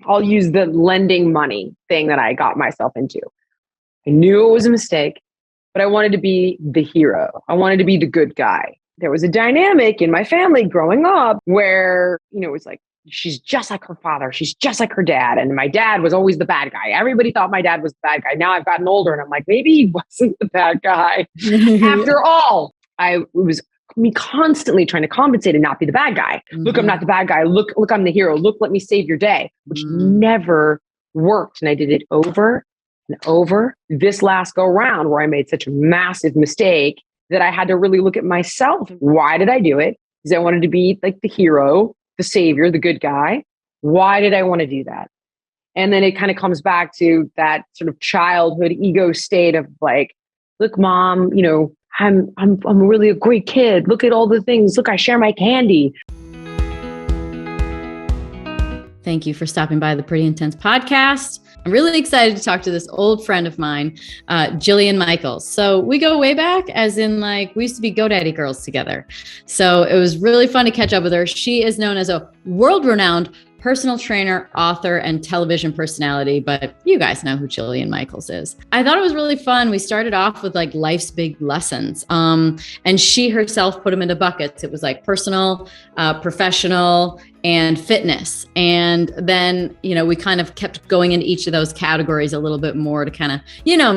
I'll use the lending money thing that I got myself into. I knew it was a mistake, but I wanted to be the hero. I wanted to be the good guy. There was a dynamic in my family growing up where, it was like, she's just like her father. She's just like her dad. And my dad was always the bad guy. Everybody thought my dad was the bad guy. Now I've gotten older and I'm like, maybe he wasn't the bad guy. After all, it was me constantly trying to compensate and not be the bad guy. Mm-hmm. Look, I'm not the bad guy. Look, I'm the hero. Look, let me save your day, which never worked. And I did it over and over. This last go round where I made such a massive mistake that I had to really look at myself. Why did I do it? Because I wanted to be like the hero, the savior, the good guy. Why did I want to do that? And then it kind of comes back to that sort of childhood ego state of like, look, mom, I'm really a great kid. Look at all the things. Look, I share my candy. Thank you for stopping by the Pretty Intense podcast. I'm really excited to talk to this old friend of mine, Jillian Michaels. So we go way back, as in like we used to be GoDaddy girls together. So it was really fun to catch up with her. She is known as a world-renowned personal trainer, author, and television personality, but you guys know who Jillian Michaels is. I thought it was really fun. We started off with like life's big lessons, and she herself put them into buckets. It was like personal, professional, and fitness. And then, we kind of kept going into each of those categories a little bit more to kind of,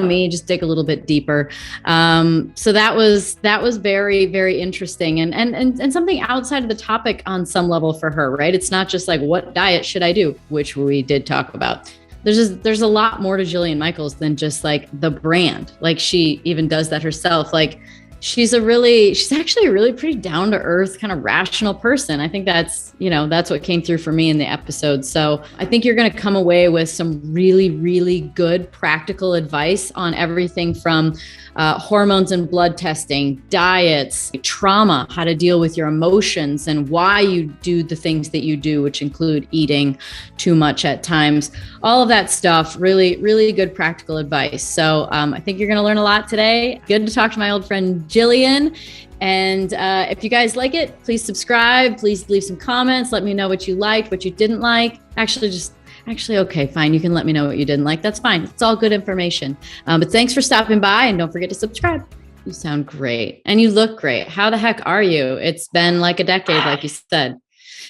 me, just dig a little bit deeper. So that was very, very interesting and something outside of the topic on some level for her, right? It's not just like, what diet should I do, which we did talk about. There's a lot more to Jillian Michaels than just like the brand. Like she even does that herself. Like she's actually a really pretty down to earth kind of rational person. I think that's what came through for me in the episode. So I think you're going to come away with some really, really good practical advice on everything from hormones and blood testing, diets, trauma, how to deal with your emotions and why you do the things that you do, which include eating too much at times, all of that stuff, really, really good practical advice. So I think you're going to learn a lot today. Good to talk to my old friend, Jillian. And if you guys like it, please subscribe, please leave some comments. Let me know what you liked, what you didn't like. Actually, okay, fine. You can let me know what you didn't like. That's fine. It's all good information. But thanks for stopping by and don't forget to subscribe. You sound great and you look great. How the heck are you? It's been like a decade, like you said,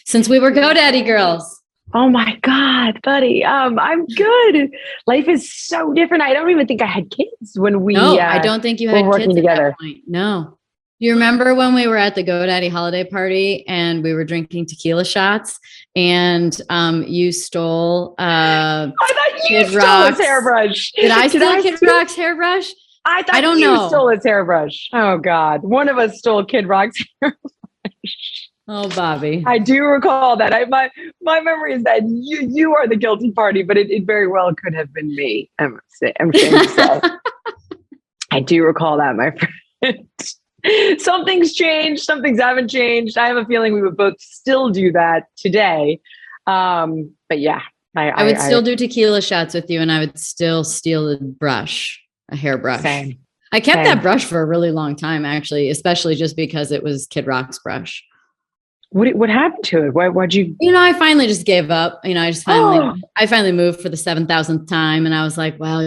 since we were GoDaddy girls. Oh my God, buddy. I'm good. Life is so different. I don't even think I had kids when we I don't think you had working kids together. At that point. No. You remember when we were at the GoDaddy holiday party and we were drinking tequila shots and you stole I thought you Kid stole Rock's his hairbrush. Did I steal Kid Rock's hairbrush? I thought don't you know. stole his hairbrush. Oh God. One of us stole Kid Rock's hairbrush. Oh, Bobby. I do recall that. My memory is that you are the guilty party, but it very well could have been me. I'm ashamed to say. I do recall that, my friend. Some things changed, some things haven't changed. I have a feeling we would both still do that today. But yeah, I would still do tequila shots with you and I would still steal a hairbrush. Same. I kept that brush for a really long time, actually, especially just because it was Kid Rock's brush. What happened to it? Why'd you? I finally just gave up. I finally moved for the 7,000th time and I was like, well,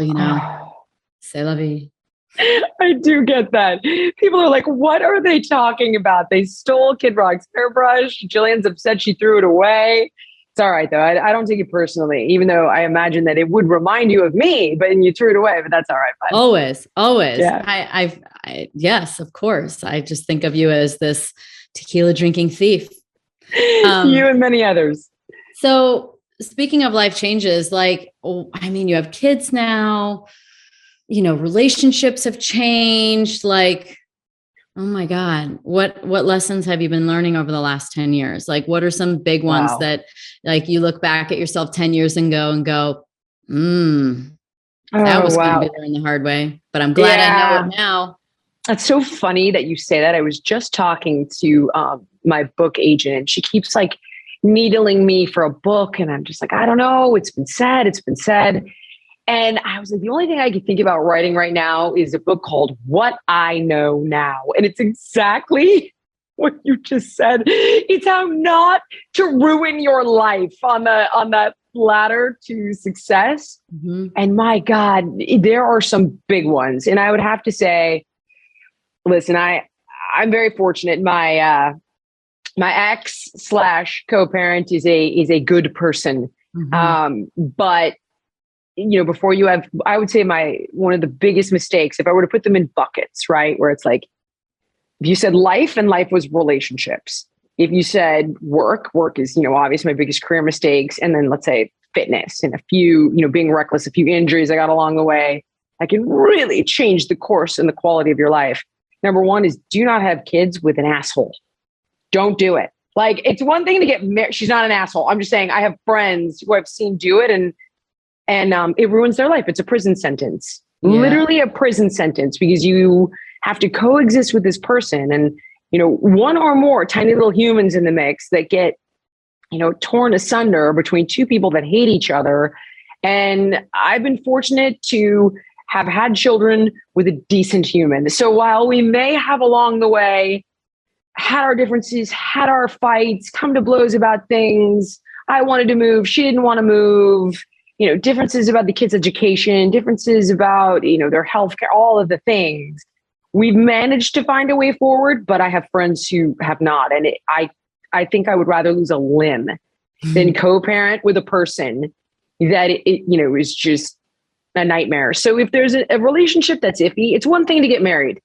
c'est la vie. I do get that. People are like, what are they talking about? They stole Kid Rock's hairbrush. Jillian's upset she threw it away. It's all right, though. I don't take it personally, even though I imagine that it would remind you of me, but you threw it away, but that's all right. Bud. Always. Yeah. Yes, of course. I just think of you as this tequila drinking thief. You and many others. So speaking of life changes, you have kids now, relationships have changed. Like, oh my God, what lessons have you been learning over the last 10 years? Like, what are some big ones that like you look back at yourself 10 years ago and go, that was going to be learned the hard way, but I'm glad I know it now. It's so funny that you say that. I was just talking to my book agent and she keeps like needling me for a book. And I'm just like, I don't know. It's been said. And I was like, the only thing I can think about writing right now is a book called What I Know Now. And it's exactly what you just said. It's how not to ruin your life on that ladder to success. Mm-hmm. And my God, there are some big ones. And I would have to say, listen, I'm very fortunate. My ex / co-parent is a good person. But before you have, I would say one of the biggest mistakes, if I were to put them in buckets, right? Where it's like, if you said life, and life was relationships. If you said work is, obviously my biggest career mistakes. And then let's say fitness and a few, being reckless, a few injuries I got along the way, I can really change the course and the quality of your life. Number one is, do not have kids with an asshole. Don't do it. Like, it's one thing to get married. She's not an asshole. I'm just saying, I have friends who I've seen do it, and it ruins their life. It's a prison sentence, literally a prison sentence, because you have to coexist with this person. And, one or more tiny little humans in the mix that get, torn asunder between two people that hate each other. And I've been fortunate to have had children with a decent human. So while we may have along the way had our differences, had our fights, come to blows about things, I wanted to move, she didn't want to move, differences about the kids' education, differences about, their healthcare, all of the things. We've managed to find a way forward, but I have friends who have not. And I think I would rather lose a limb than co-parent with a person that is just a nightmare. So if there's a relationship that's iffy, it's one thing to get married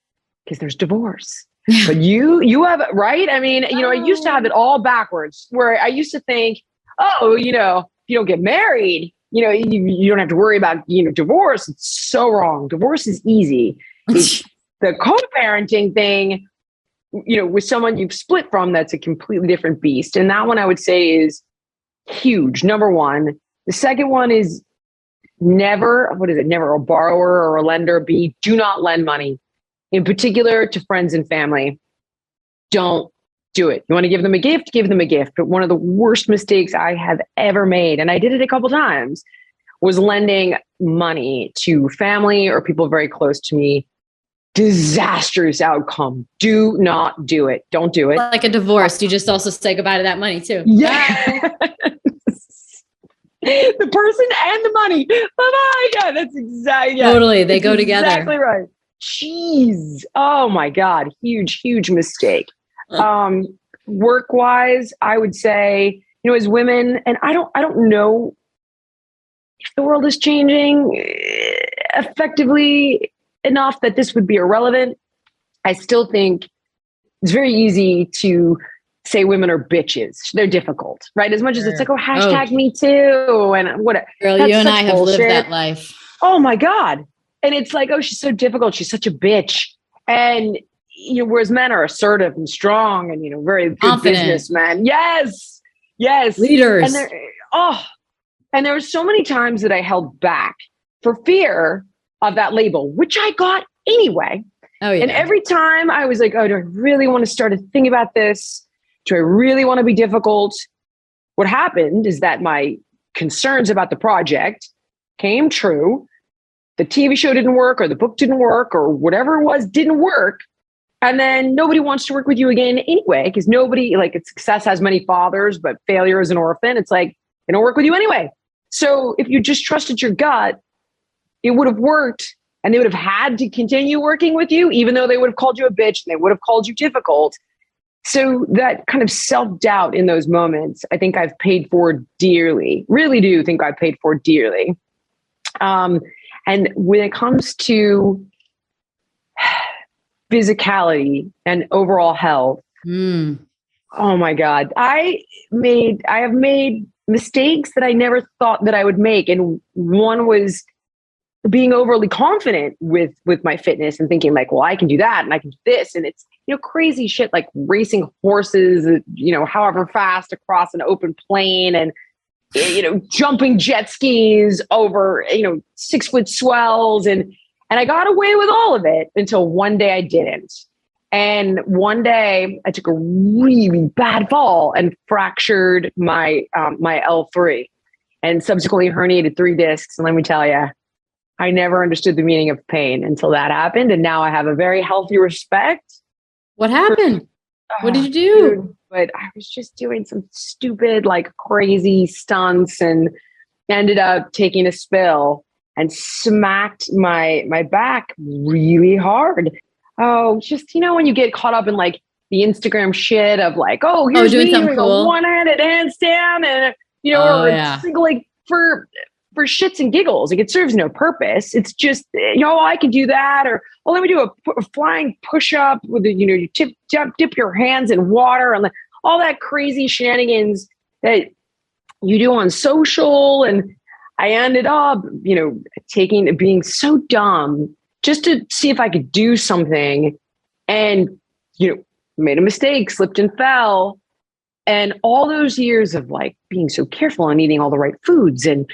because there's divorce. But you have, right? I mean, I used to have it all backwards, where I used to think, if you don't get married, you don't have to worry about, divorce. It's so wrong. Divorce is easy. The co-parenting thing, with someone you've split from, that's a completely different beast. And that one I would say is huge. Number one. The second one is never a borrower or a lender. Do not lend money, in particular to friends and family. Don't do it. You want to give them a gift, give them a gift. But one of the worst mistakes I have ever made, and I did it a couple times, was lending money to family or people very close to me. Disastrous outcome. Do not do it. Don't do it. Like a divorce. You just also say goodbye to that money too. Yeah. The person and the money. Bye-bye. Yeah, that's exactly. Yeah, totally. They go together. Exactly right. Jeez. Oh my God. Huge mistake. Work-wise, I would say, as women, and I don't know if the world is changing effectively enough that this would be irrelevant. I still think it's very easy to say women are bitches. They're difficult, right? As much as it's like, hashtag me too, and whatever. Girl, you and I have lived that life. Oh my God. And it's like, she's so difficult. She's such a bitch. And, whereas men are assertive and strong and, very good confident businessmen. Yes. Leaders. And there were so many times that I held back for fear of that label, which I got anyway. Oh, yeah. And every time I was like, do I really want to start to think about this? Do I really want to be difficult? What happened is that my concerns about the project came true. The TV show didn't work, or the book didn't work, or whatever it was didn't work. And then nobody wants to work with you again anyway, because nobody, success has many fathers, but failure is an orphan. It's like, they don't work with you anyway. So if you just trusted your gut, it would have worked, and they would have had to continue working with you, even though they would have called you a bitch and they would have called you difficult. So that kind of self-doubt in those moments, I think I've paid for dearly. Really do think I've paid for dearly. And when it comes to physicality and overall health, oh my God, I have made mistakes that I never thought that I would make. And one was being overly confident with my fitness and thinking like, well, I can do that and I can do this. And it's, crazy shit like racing horses, however fast across an open plain, and, jumping jet skis over, 6-foot swells. And I got away with all of it until one day I didn't. And one day I took a really bad fall and fractured my L3 and subsequently herniated 3 discs. And let me tell you, I never understood the meaning of pain until that happened. And now I have a very healthy respect. What happened? What did you do? But I was just doing some stupid, crazy stunts. And ended up taking a spill and smacked my back really hard. Oh, just, when you get caught up in like the Instagram shit of like, oh, here's doing me something doing cool. a one-handed handstand and, or a single, like for shits and giggles. Like it serves no purpose. It's just, I can do that. Or, let me do a flying push-up with you dip your hands in water and like all that crazy shenanigans that you do on social. And I ended up, being so dumb just to see if I could do something, and, made a mistake, slipped and fell. And all those years of like being so careful and eating all the right foods and,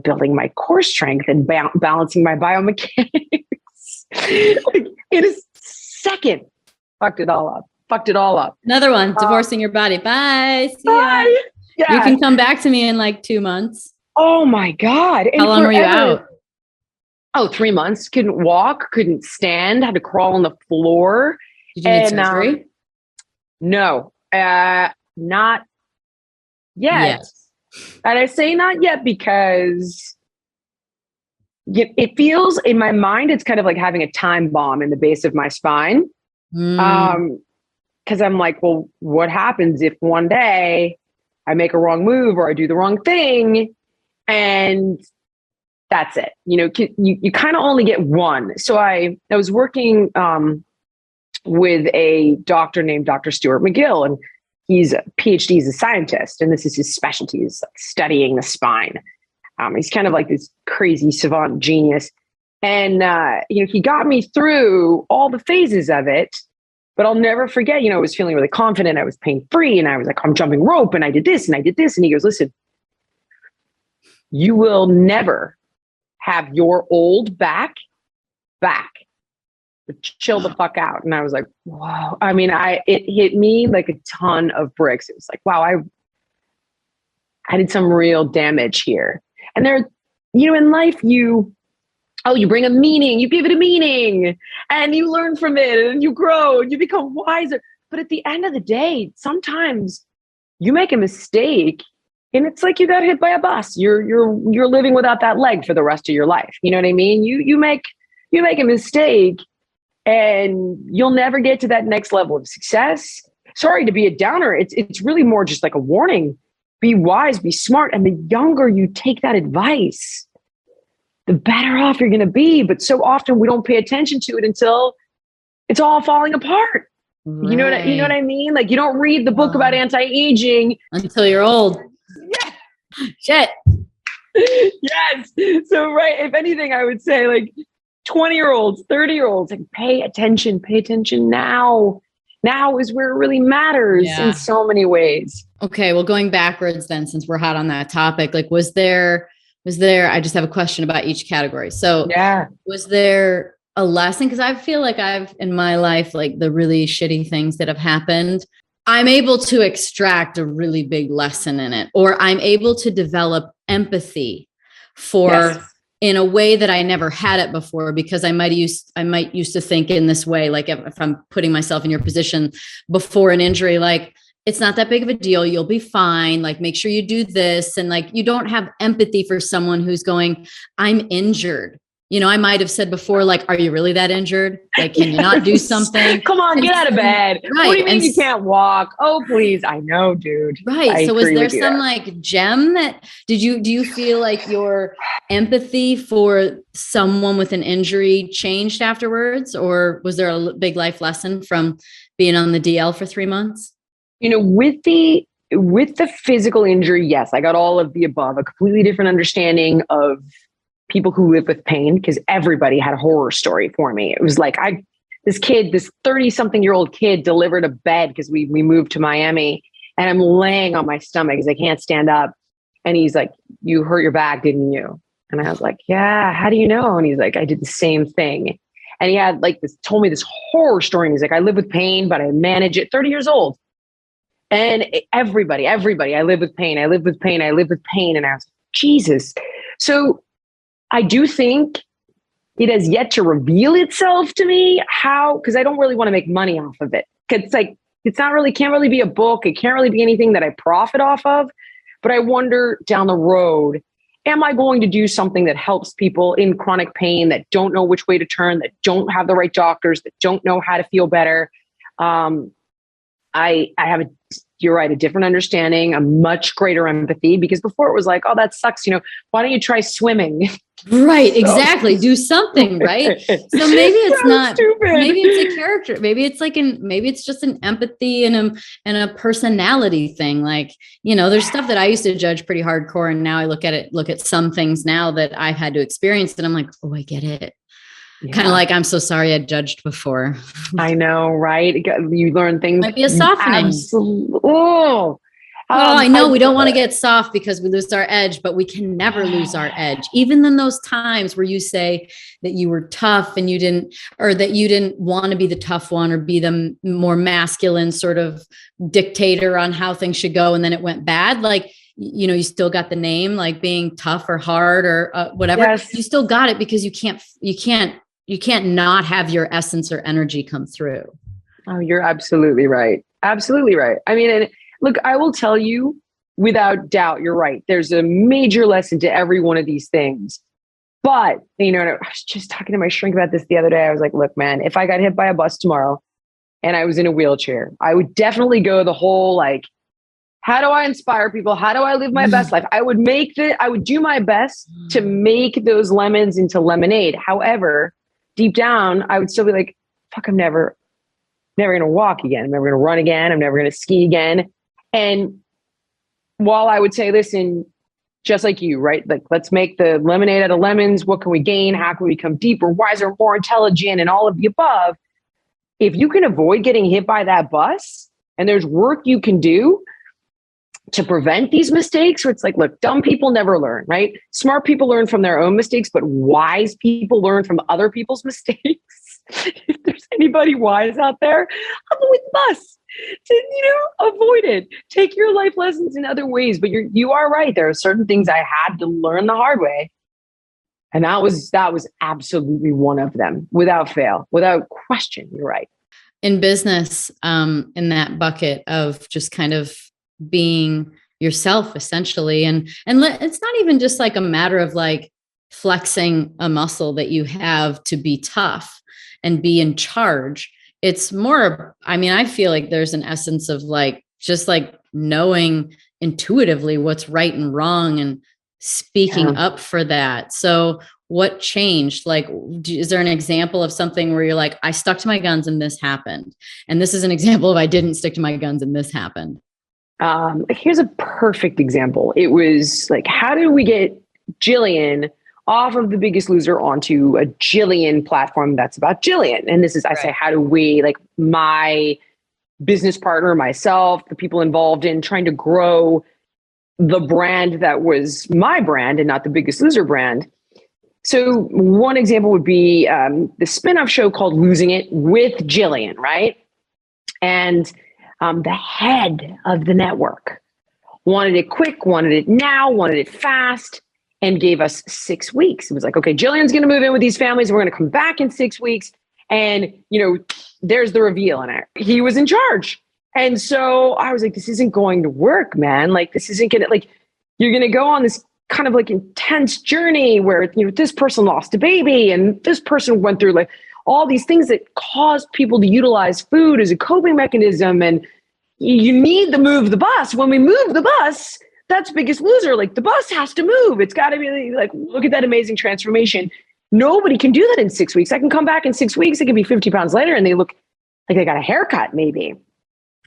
building my core strength and balancing my biomechanics, like in a second, fucked it all up. Another one, divorcing your body. Bye. See ya. Bye. Yeah. You can come back to me in like 2 months. Oh my God. How long were you out? Oh, 3 months. Couldn't walk, couldn't stand, had to crawl on the floor. Did you need surgery? No, not yet. Yes. And I say not yet because it feels in my mind, it's kind of like having a time bomb in the base of my spine. Because I'm like, well, what happens if one day I make a wrong move or I do the wrong thing? And that's it. You kind of only get one. So I was working with a doctor named Dr. Stuart McGill, and he's a PhD, he's a scientist, and this is his specialty, is like studying the spine. He's kind of like this crazy savant genius. And, he got me through all the phases of it, but I'll never forget, I was feeling really confident. I was pain-free, and I was like, I'm jumping rope, and I did this, and I did this. And he goes, listen, you will never have your old back, but chill the fuck out. And I was like, wow. I mean, it hit me like a ton of bricks. It was like, wow, I did some real damage here. And there, in life, you bring a meaning, you give it a meaning, and you learn from it, and you grow, and you become wiser. But at the end of the day, sometimes you make a mistake, and it's like you got hit by a bus. You're living without that leg for the rest of your life. You know what I mean? You make a mistake, and you'll never get to that next level of success. Sorry to be a downer. It's really more just like a warning. Be wise, be smart. And the younger you take that advice, the better off you're going to be. But so often we don't pay attention to it until it's all falling apart. Right. You know what I mean? Like you don't read the book about anti-aging until you're old. Yeah. Shit. Yes. So, right. If anything, I would say like 20-year-olds, 30-year-olds, like pay attention now. Now is where it really matters in so many ways. Okay. Well, going backwards then, since we're hot on that topic, like was there, I just have a question about each category. So was there a lesson? Cause I feel like I've in my life, like the really shitty things that have happened, I'm able to extract a really big lesson in it, or I'm able to develop empathy for in a way that I never had it before, because I might used to think in this way, like if I'm putting myself in your position before an injury, like it's not that big of a deal. You'll be fine. Like, make sure you do this. And like, you don't have empathy for someone who's going, I'm injured. I might've said before, like, are you really that injured? Like, can you not do something? Come on, get out of bed. Right. What do you mean you can't walk? Oh, please. I know, dude. Right. So was there some like gem that do you feel like your empathy for someone with an injury changed afterwards? Or was there a big life lesson from being on the DL for 3 months? With the physical injury, yes, I got all of the above, a completely different understanding of people who live with pain, because everybody had a horror story for me. It was like this 30-something-year-old kid delivered a bed because we moved to Miami, and I'm laying on my stomach because I can't stand up. And he's like, you hurt your back, didn't you? And I was like, yeah, how do you know? And he's like, I did the same thing. And he had like told me this horror story. And he's like, I live with pain, but I manage it. 30 years old. And everybody, I live with pain. And I was like, Jesus. So I do think it has yet to reveal itself to me because I don't really want to make money off of it. It's like, can't really be a book. It can't really be anything that I profit off of, but I wonder down the road. am I going to do something that helps people in chronic pain that don't know which way to turn, that don't have the right doctors, that don't know how to feel better? I have you're right, a different understanding, a much greater empathy, because before it was like, oh, that sucks. Why don't you try swimming? Right. Exactly. Do something, right? So maybe it's not stupid. Maybe it's a character. Maybe it's maybe it's just an empathy and a personality thing. Like, there's stuff that I used to judge pretty hardcore. And now I look at some things now that I've had to experience that I'm like, oh, I get it. Yeah. Kind of like, I'm so sorry I judged before. I know, right? You learn things. Might be a softening. Oh, I know we don't want to get soft because we lose our edge, but we can never lose our edge. Even in those times where you say that you were tough and you didn't want to be the tough one or be the more masculine sort of dictator on how things should go. And then it went bad. Like, you still got the name, like being tough or hard or whatever. Yes. You still got it because you can't not have your essence or energy come through. Oh, you're absolutely right. Absolutely right. I mean, and look, I will tell you without doubt, you're right. There's a major lesson to every one of these things. But, I was just talking to my shrink about this the other day. I was like, look, man, if I got hit by a bus tomorrow and I was in a wheelchair, I would definitely go the whole, like, how do I inspire people? How do I live my best life? I would do my best to make those lemons into lemonade. However, deep down, I would still be like, fuck, I'm never going to walk again. I'm never going to run again. I'm never going to ski again. And while I would say, listen, just like you, right? Like, let's make the lemonade out of lemons. What can we gain? How can we become deeper, wiser, more intelligent, and all of the above? If you can avoid getting hit by that bus and there's work you can do to prevent these mistakes, where it's like, look, dumb people never learn, right? Smart people learn from their own mistakes, but wise people learn from other people's mistakes. If there's anybody wise out there, hop with the bus to, avoid it. Take your life lessons in other ways. But you are right. There are certain things I had to learn the hard way. And that was absolutely one of them, without fail, without question. You're right. In business, in that bucket of just kind of being yourself, essentially. And it's not even just like a matter of like flexing a muscle that you have to be tough and be in charge. It's more, I feel like there's an essence of like, just like knowing intuitively what's right and wrong and speaking up for that. So what changed? Like, is there an example of something where you're like, I stuck to my guns and this happened? And this is an example of I didn't stick to my guns and this happened. Here's a perfect example. It was like, how did we get Jillian off of The Biggest Loser onto a Jillian platform that's about Jillian? And this is, I say, how do we, like, my business partner, myself, the people involved in trying to grow the brand that was my brand and not The Biggest Loser brand. So one example would be the spinoff show called Losing It with Jillian, right? And the head of the network wanted it quick, wanted it now, wanted it fast, and gave us 6 weeks. It was like, okay, Jillian's going to move in with these families. We're going to come back in 6 weeks. And, there's the reveal. And he was in charge. And so I was like, this isn't going to work, man. Like, this isn't going to, like, you're going to go on this kind of like intense journey where, this person lost a baby and this person went through like all these things that caused people to utilize food as a coping mechanism. And you need to move the bus. When we move the bus, that's Biggest Loser. Like, the bus has to move. It's got to be like, look at that amazing transformation. Nobody can do that in 6 weeks. I can come back in 6 weeks. It can be 50 pounds later and they look like they got a haircut, maybe.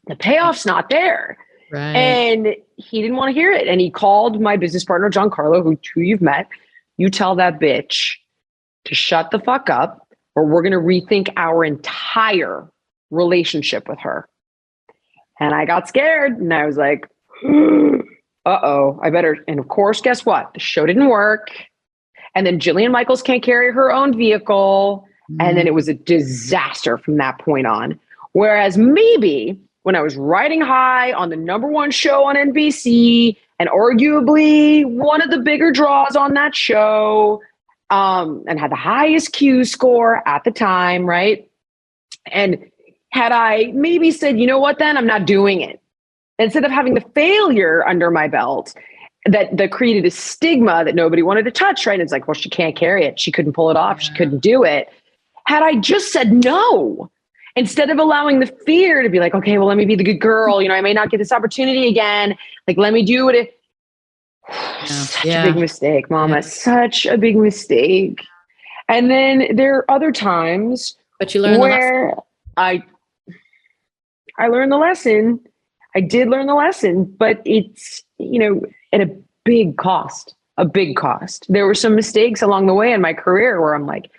The payoff's not there. Right. And he didn't want to hear it. And he called my business partner, Giancarlo, who you've met. You tell that bitch to shut the fuck up, or we're going to rethink our entire relationship with her. And I got scared and I was like, uh-oh, I better. And of course, guess what? The show didn't work. And then Jillian Michaels can't carry her own vehicle. And then it was a disaster from that point on. Whereas maybe when I was riding high on the #1 show on NBC and arguably one of the bigger draws on that show, and had the highest Q score at the time, right? And had I maybe said, you know what, then I'm not doing it. Instead of having the failure under my belt that created a stigma that nobody wanted to touch, right? And it's like, well, she can't carry it. She couldn't pull it off. She couldn't do it. Had I just said no, instead of allowing the fear to be like, okay, well, let me be the good girl. You know, I may not get this opportunity again. Like, let me do it. Such a big mistake, Mama. Such a big mistake. And then there are other times but you learned where I learned the lesson. I did learn the lesson, but it's, you know, at a big cost. There were some mistakes along the way in my career where I'm like,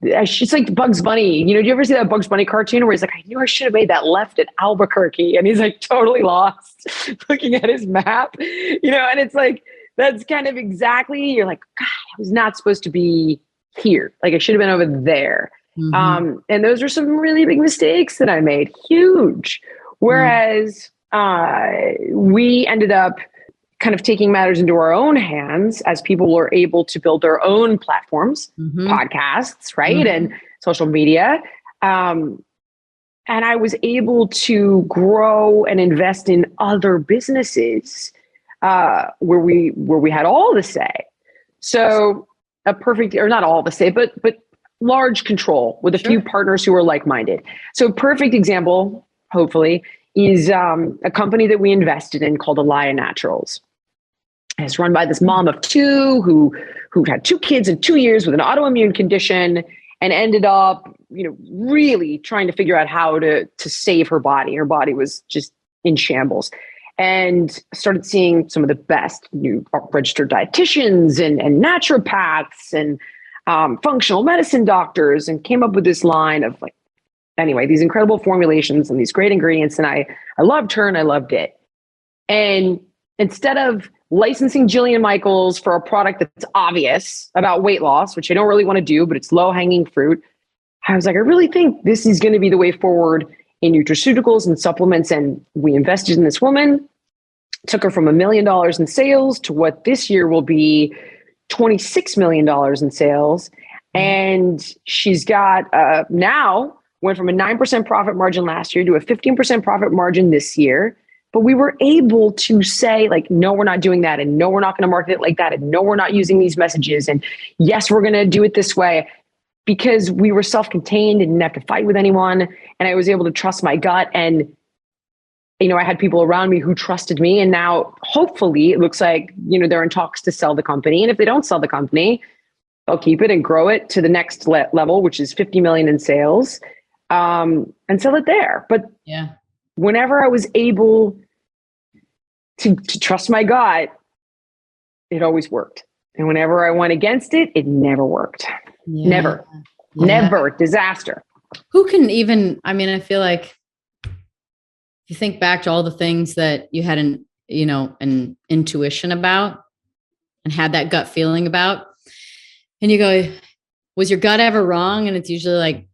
it's like Bugs Bunny. You know, do you ever see that Bugs Bunny cartoon where he's like, I knew I should have made that left at Albuquerque. And he's like totally lost looking at his map, you know, and it's like, that's kind of exactly, you're like, God, I was not supposed to be here. Like I should have been over there. And those are some really big mistakes that I made, huge. Whereas we ended up kind of taking matters into our own hands as people were able to build their own platforms, podcasts, right? And social media. And I was able to grow and invest in other businesses where we had all the say. So a perfect, or not all the say, but large control with a few partners who are like-minded. So a perfect example, hopefully, is a company that we invested in called Alaya Naturals. And it's run by this mom of two who had 2 kids in 2 years with an autoimmune condition and ended up, you know, really trying to figure out how to save her body. Her body was just in shambles. And started seeing some of the best new registered dietitians and naturopaths and functional medicine doctors, and came up with this line of like, anyway, these incredible formulations and these great ingredients. And I loved her and I loved it. And instead of licensing Jillian Michaels for a product that's obvious about weight loss, which I don't really want to do, but it's low hanging fruit, I was like, I really think this is going to be the way forward in nutraceuticals and supplements. And we invested in this woman, took her from $1 million in sales to what this year will be $26 million in sales. And she's got now went from a 9% profit margin last year to a 15% profit margin this year. But we were able to say, like, no, we're not doing that. And no, we're not going to market it like that. And no, we're not using these messages. And yes, we're going to do it this way, because we were self-contained and didn't have to fight with anyone. And I was able to trust my gut. And, you know, I had people around me who trusted me. And now hopefully it looks like, you know, they're in talks to sell the company. And if they don't sell the company, they'll keep it and grow it to the next level, which is 50 million in sales, and sell it there. But whenever I was able to trust my gut, it always worked. And whenever I went against it, it never worked. Never. Disaster. Who can even, I mean, I feel like if you think back to all the things that you had an intuition about and had that gut feeling about, and you go, was your gut ever wrong? And it's usually like,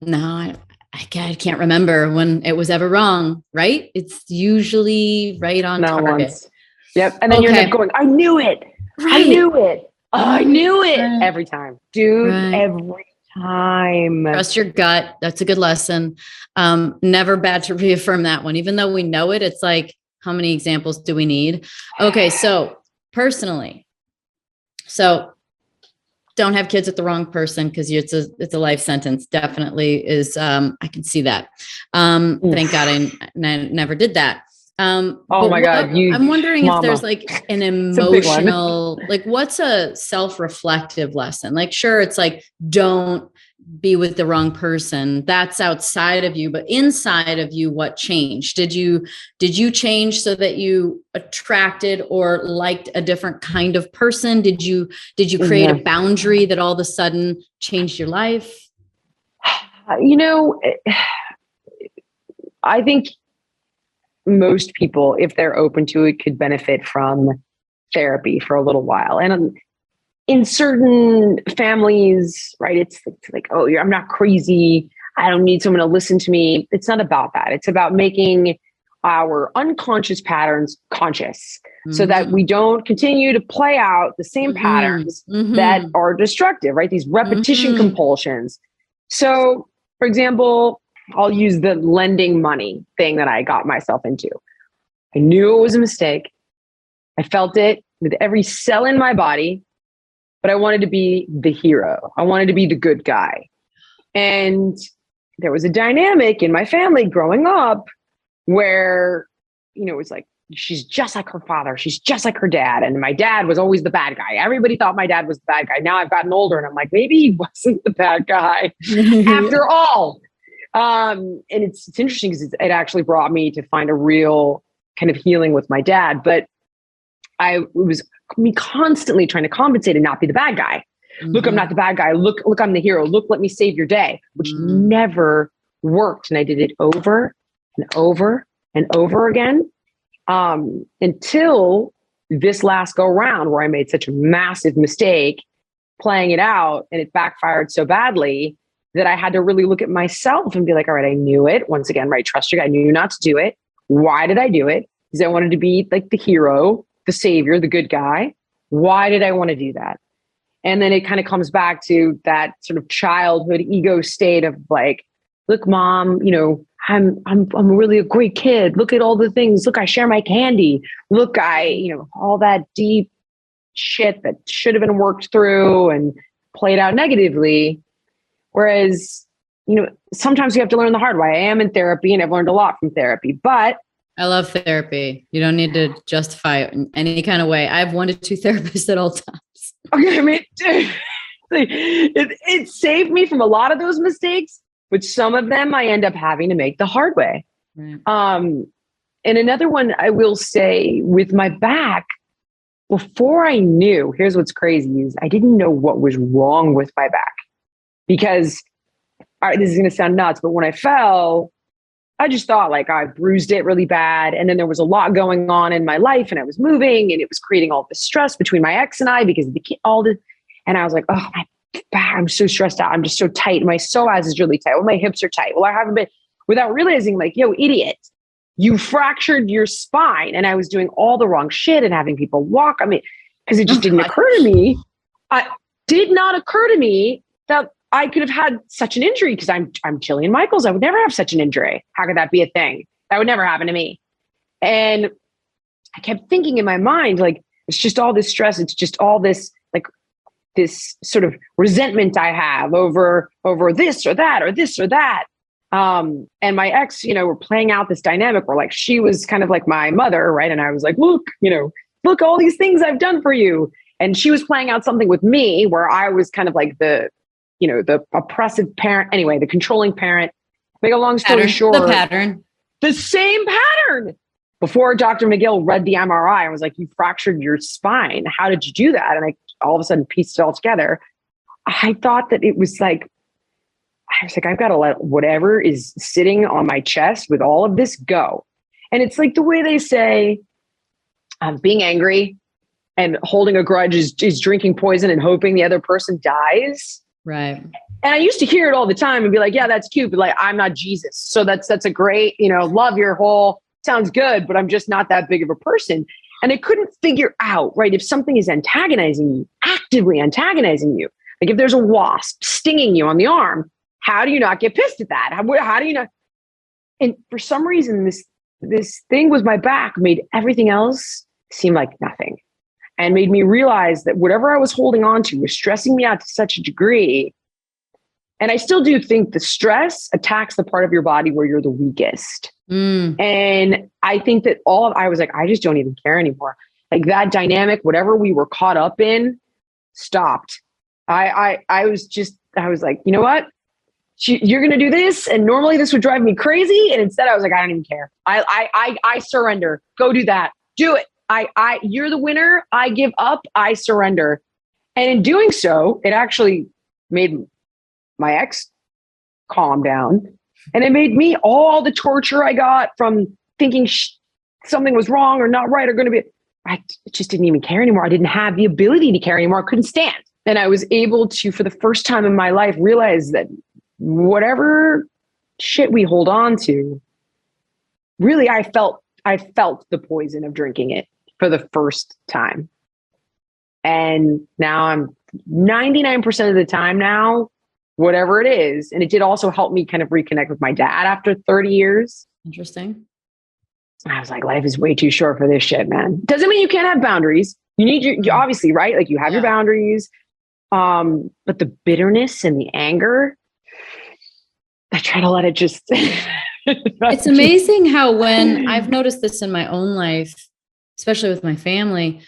no, I can't remember when it was ever wrong, right? It's usually right on target. Once. Yep. And then you end up going, I knew it. Right. I knew it. Right. Every time. Dude, every time. Trust your gut. That's a good lesson. Never bad to reaffirm that one. Even though we know it, it's like, how many examples do we need? Okay. So personally, don't have kids with the wrong person, because it's a life sentence. Definitely is. I can see that. Thank God I never did that. Oh my God. I'm wondering if there's like an emotional, like what's a self-reflective lesson? Like, sure, it's like, don't be with the wrong person. That's outside of you, but inside of you, what changed? Did you change so that you attracted or liked a different kind of person? Did you create a boundary that all of a sudden changed your life? You know, I think most people, if they're open to it, could benefit from therapy for a little while. And in certain families, right, it's like, oh, I'm not crazy. I don't need someone to listen to me. It's not about that. It's about making our unconscious patterns conscious, so that we don't continue to play out the same patterns that are destructive, right? These repetition compulsions. So, for example, I'll use the lending money thing that I got myself into. I knew it was a mistake. I felt it with every cell in my body, but I wanted to be the hero. I wanted to be the good guy. And there was a dynamic in my family growing up where, it was like, she's just like her father. She's just like her dad. And my dad was always the bad guy. Everybody thought my dad was the bad guy. Now I've gotten older and I'm like, maybe he wasn't the bad guy after all. And it's interesting because it actually brought me to find a real kind of healing with my dad. But it was me constantly trying to compensate and not be the bad guy. Mm-hmm. Look, I'm not the bad guy. Look, I'm the hero. Look, let me save your day, which never worked. And I did it over and over and over again. Until this last go round where I made such a massive mistake playing it out and it backfired so badly that I had to really look at myself and be like, all right, I knew it. Once again, right? Trust your gut. I knew not to do it. Why did I do it? Because I wanted to be like the hero, the savior, the good guy. Why did I want to do that? And then it kind of comes back to that sort of childhood ego state of like, look, mom, I'm really a great kid. Look at all the things. Look, I share my candy. Look, all that deep shit that should have been worked through and played out negatively. Whereas, sometimes you have to learn the hard way. I am in therapy and I've learned a lot from therapy, but I love therapy. You don't need to justify it in any kind of way. I have 1 to 2 therapists at all times. Okay, I mean, it saved me from a lot of those mistakes, but some of them I end up having to make the hard way. Right. And another one I will say with my back, before I knew, here's what's crazy is I didn't know what was wrong with my back because, all right, this is going to sound nuts, but when I fell, I just thought like I bruised it really bad. And then there was a lot going on in my life and I was moving and it was creating all this stress between my ex and I because of and I was like, oh, my back, I'm so stressed out. I'm just so tight. My psoas is really tight. Well, my hips are tight. Well, I haven't been without realizing like, yo, idiot, you fractured your spine. And I was doing all the wrong shit and having people walk. I mean, because it just didn't occur to me. It did not occur to me that I could have had such an injury because I'm Jillian Michaels. I would never have such an injury. How could that be a thing? That would never happen to me. And I kept thinking in my mind, like, it's just all this stress. It's just all this, like, this sort of resentment I have over this or that or this or that. And my ex, we're playing out this dynamic where like, she was kind of like my mother, right? And I was like, look, look, all these things I've done for you. And she was playing out something with me where I was kind of like the oppressive parent. Anyway, the controlling parent. Make a long story short. The same pattern. Before Dr. McGill read the MRI and was like, you fractured your spine. How did you do that? And I all of a sudden pieced it all together. I thought that it was like, I've got to let whatever is sitting on my chest with all of this go. And it's like the way they say, being angry and holding a grudge is drinking poison and hoping the other person dies. Right. And I used to hear it all the time and be like, yeah, that's cute. But like, I'm not Jesus. So that's a great, love your whole, sounds good, but I'm just not that big of a person. And I couldn't figure out, right, if something is antagonizing you, actively antagonizing you, like if there's a wasp stinging you on the arm, how do you not get pissed at that? How do you not? And for some reason, this thing with my back made everything else seem like nothing and made me realize that whatever I was holding on to was stressing me out to such a degree. And I still do think the stress attacks the part of your body where you're the weakest. And I think that I was like, I just don't even care anymore. Like that dynamic, whatever we were caught up in, stopped. I was like, you know what? You're going to do this. And normally this would drive me crazy. And instead I was like, I don't even care. I surrender. Go do that. Do it. You're the winner. I give up. I surrender. And in doing so, it actually made my ex calm down. And it made me, all the torture I got from thinking something was wrong or not right or going to be, I just didn't even care anymore. I didn't have the ability to care anymore. I couldn't stand. And I was able to, for the first time in my life, realize that whatever shit we hold on to, really, I felt the poison of drinking it for the first time. And now I'm 99% of the time now, whatever it is. And it did also help me kind of reconnect with my dad after 30 years. Interesting. I was like, life is way too short for this shit, man. Doesn't mean you can't have boundaries. You need you obviously, right? Like you have your boundaries. But the bitterness and the anger, I try to let it just. It's amazing how when I've noticed this in my own life, especially with my family,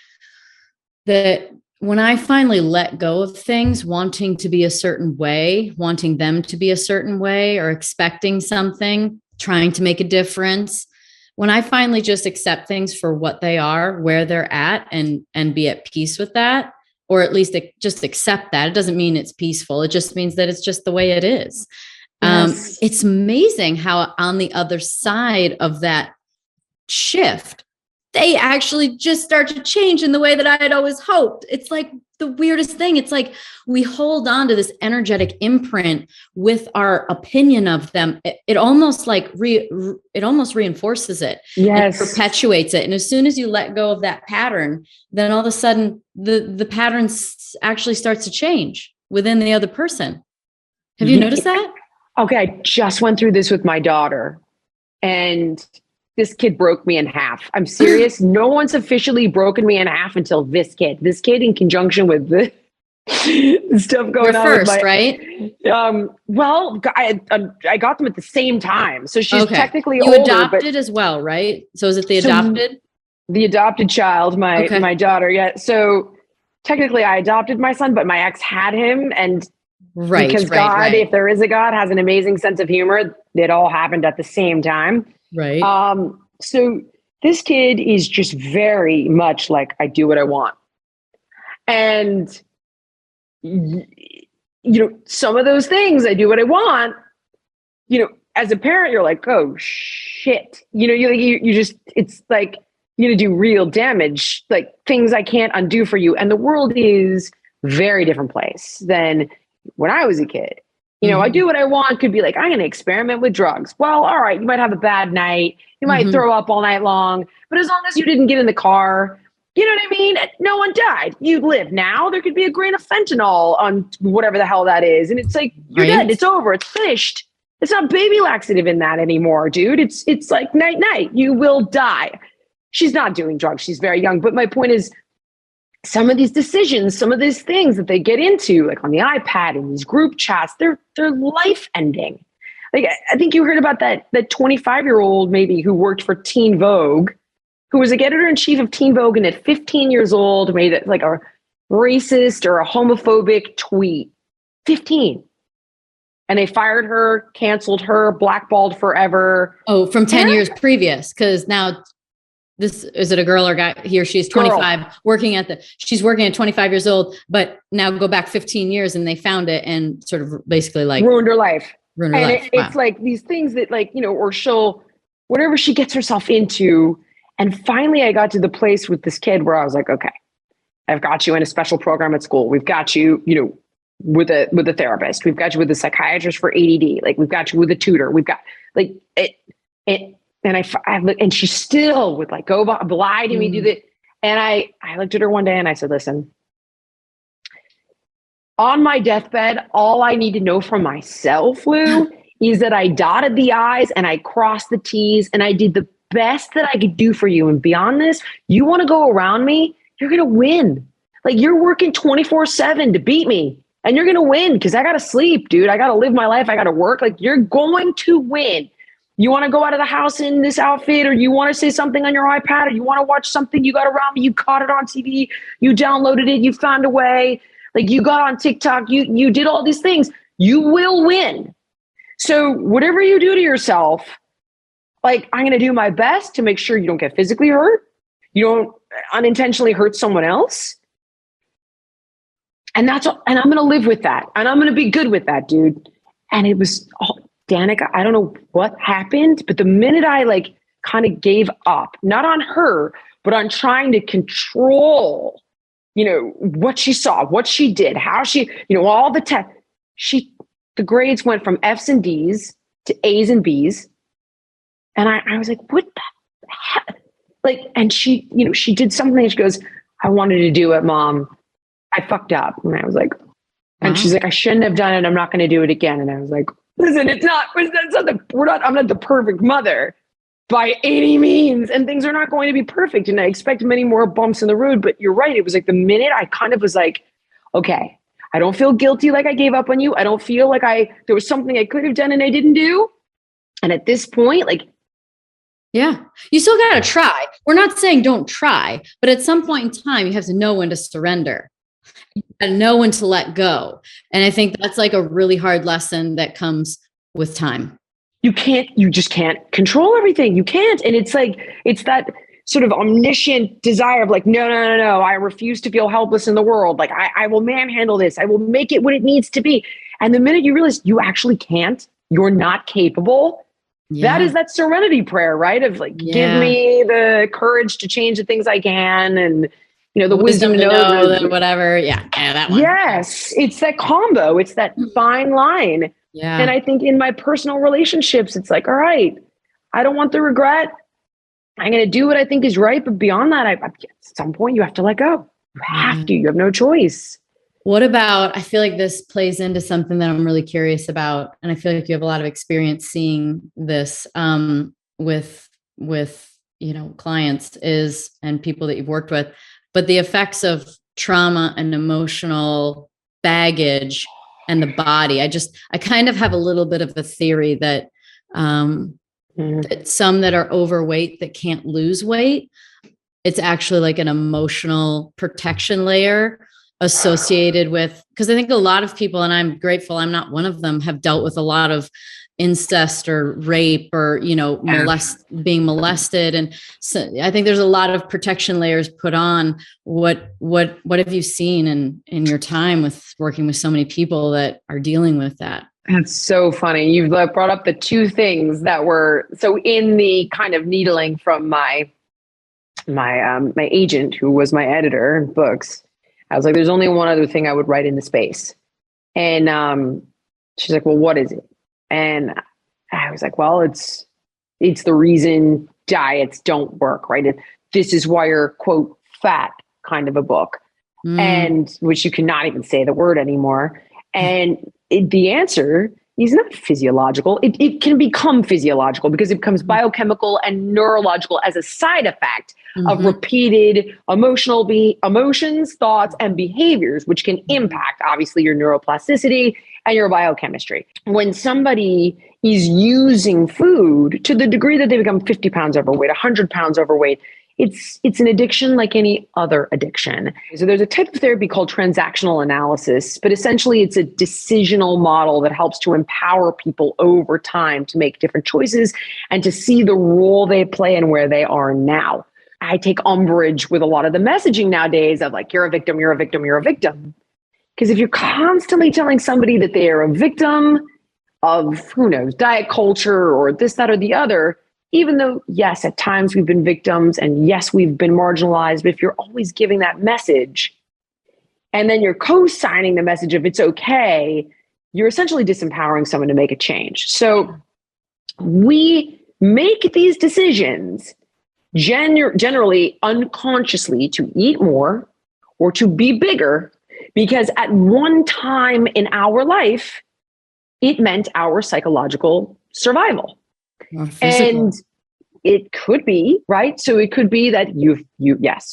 that when I finally let go of things, wanting to be a certain way, wanting them to be a certain way, or expecting something, trying to make a difference, when I finally just accept things for what they are, where they're at, and be at peace with that, or at least just accept that. It doesn't mean it's peaceful. It just means that it's just the way it is. Yes. It's amazing how on the other side of that shift, they actually just start to change in the way that I had always hoped. It's like the weirdest thing. It's like we hold on to this energetic imprint with our opinion of them. It almost like it almost reinforces it. Yes. And perpetuates it. And as soon as you let go of that pattern, then all of a sudden the pattern actually starts to change within the other person. Have you noticed that? Okay. I just went through this with my daughter, and this kid broke me in half. I'm serious. No one's officially broken me in half until this kid. This kid, in conjunction with the stuff going on. First, with right? Well, I got them at the same time, so she's technically you older. You adopted as well, right? So is it the adopted? The adopted child, my daughter. Yeah. So technically, I adopted my son, but my ex had him, and because God, if there is a God, has an amazing sense of humor. It all happened at the same time. Right. So this kid is just very much like, I do what I want. And, some of those things, I do what I want, as a parent, you're like, oh shit, you just, it's like, you're going to do real damage, like things I can't undo for you. And the world is a very different place than when I was a kid. I do what I want could be like, I'm going to experiment with drugs. Well, all right, you might have a bad night. You might throw up all night long. But as long as you didn't get in the car, you know what I mean? No one died. You live. Now there could be a grain of fentanyl on whatever the hell that is. And it's like, you're dead. It's over. It's finished. It's not baby laxative in that anymore, dude. It's like night, night. You will die. She's not doing drugs. She's very young. But my point is, some of these decisions, some of these things that they get into, like on the iPad and these group chats, they're life ending. Like, I think you heard about that 25-year-old maybe who worked for Teen Vogue, who was like editor-in-chief of Teen Vogue, and at 15 years old made it like a racist or a homophobic tweet. 15. And they fired her, canceled her, blackballed forever. Oh, from 10 years previous, because now this is it a girl or guy? He or she is 25, she's working at 25 years old, but now go back 15 years and they found it and sort of basically like ruined her life. Wow. It's like these things that or she'll, whatever she gets herself into. And finally I got to the place with this kid where I was like, okay, I've got you in a special program at school. We've got you, with a therapist. We've got you with a psychiatrist for ADD. Like we've got you with a tutor. We've got like it. And she still would like go lie to me, do that. And I looked at her one day and I said, listen, on my deathbed, all I need to know from myself, Lou, is that I dotted the I's and I crossed the T's and I did the best that I could do for you. And beyond this, you want to go around me, you're going to win. Like you're working 24/7 to beat me and you're going to win because I got to sleep, dude. I got to live my life. I got to work. Like you're going to win. You want to go out of the house in this outfit, or you want to say something on your iPad, or you want to watch something you got around me, you caught it on TV, you downloaded it, you found a way, like you got on TikTok, you did all these things, you will win. So whatever you do to yourself, like I'm going to do my best to make sure you don't get physically hurt, you don't unintentionally hurt someone else. And and I'm going to live with that. And I'm going to be good with that, dude. And it was Danica, I don't know what happened, but the minute I like kind of gave up, not on her, but on trying to control, what she saw, what she did, how she, all the the grades went from F's and D's to A's and B's. And I was like, what the heck? Like, and she, she did something. She goes, I wanted to do it, Mom. I fucked up. And I was like, and she's like, I shouldn't have done it. I'm not going to do it again. And I was like, listen, I'm not the perfect mother, by any means, and things are not going to be perfect. And I expect many more bumps in the road, but you're right. It was like the minute I kind of was like, okay, I don't feel guilty like I gave up on you. I don't feel like there was something I could have done and I didn't do. And at this point, like, yeah, you still got to try. We're not saying don't try, but at some point in time, you have to know when to surrender and know when to let go. And I think that's like a really hard lesson that comes with time. You just can't control everything. You can't. And it's like, it's that sort of omniscient desire of like, no, I refuse to feel helpless in the world. Like I will manhandle this. I will make it what it needs to be. And the minute you realize you actually can't, you're not capable. Yeah. That is that serenity prayer, right? Of like, give me the courage to change the things I can. And, the wisdom to know that whatever. Yeah. That one. Yes. It's that combo. It's that fine line. Yeah. And I think in my personal relationships, it's like, all right, I don't want the regret. I'm going to do what I think is right. But beyond that, at some point you have to let go. You have to, you have no choice. What about, I feel like this plays into something that I'm really curious about. And I feel like you have a lot of experience seeing this with clients and people that you've worked with, but the effects of trauma and emotional baggage and the body. I kind of have a little bit of a theory that, that some that are overweight that can't lose weight, it's actually like an emotional protection layer associated with, because I think a lot of people, and I'm grateful I'm not one of them, have dealt with a lot of incest or rape or, being molested. And so I think there's a lot of protection layers put on. What have you seen in your time with working with so many people that are dealing with that? That's so funny. You've brought up the two things that were so in the kind of needling from my agent, who was my editor in books. I was like, there's only one other thing I would write in the space. And she's like, well, what is it? And I was like, well, it's the reason diets don't work, right? This is why you're, quote, fat, kind of a book. And which you cannot even say the word anymore. And the answer is not physiological. It can become physiological because it becomes biochemical and neurological as a side effect of repeated emotions, thoughts, and behaviors, which can impact, obviously, your neuroplasticity and your biochemistry. When somebody is using food to the degree that they become 50 pounds overweight, 100 pounds overweight, it's an addiction like any other addiction. So there's a type of therapy called transactional analysis, but essentially it's a decisional model that helps to empower people over time to make different choices and to see the role they play and where they are now. I take umbrage with a lot of the messaging nowadays of like, you're a victim, you're a victim, you're a victim. Because if you're constantly telling somebody that they are a victim of, who knows, diet culture or this, that, or the other, even though, yes, at times we've been victims and yes, we've been marginalized, but if you're always giving that message and then you're co-signing the message of it's okay, you're essentially disempowering someone to make a change. So we make these decisions generally unconsciously to eat more or to be bigger because at one time in our life, it meant our psychological survival. And it could be, right? So it could be that you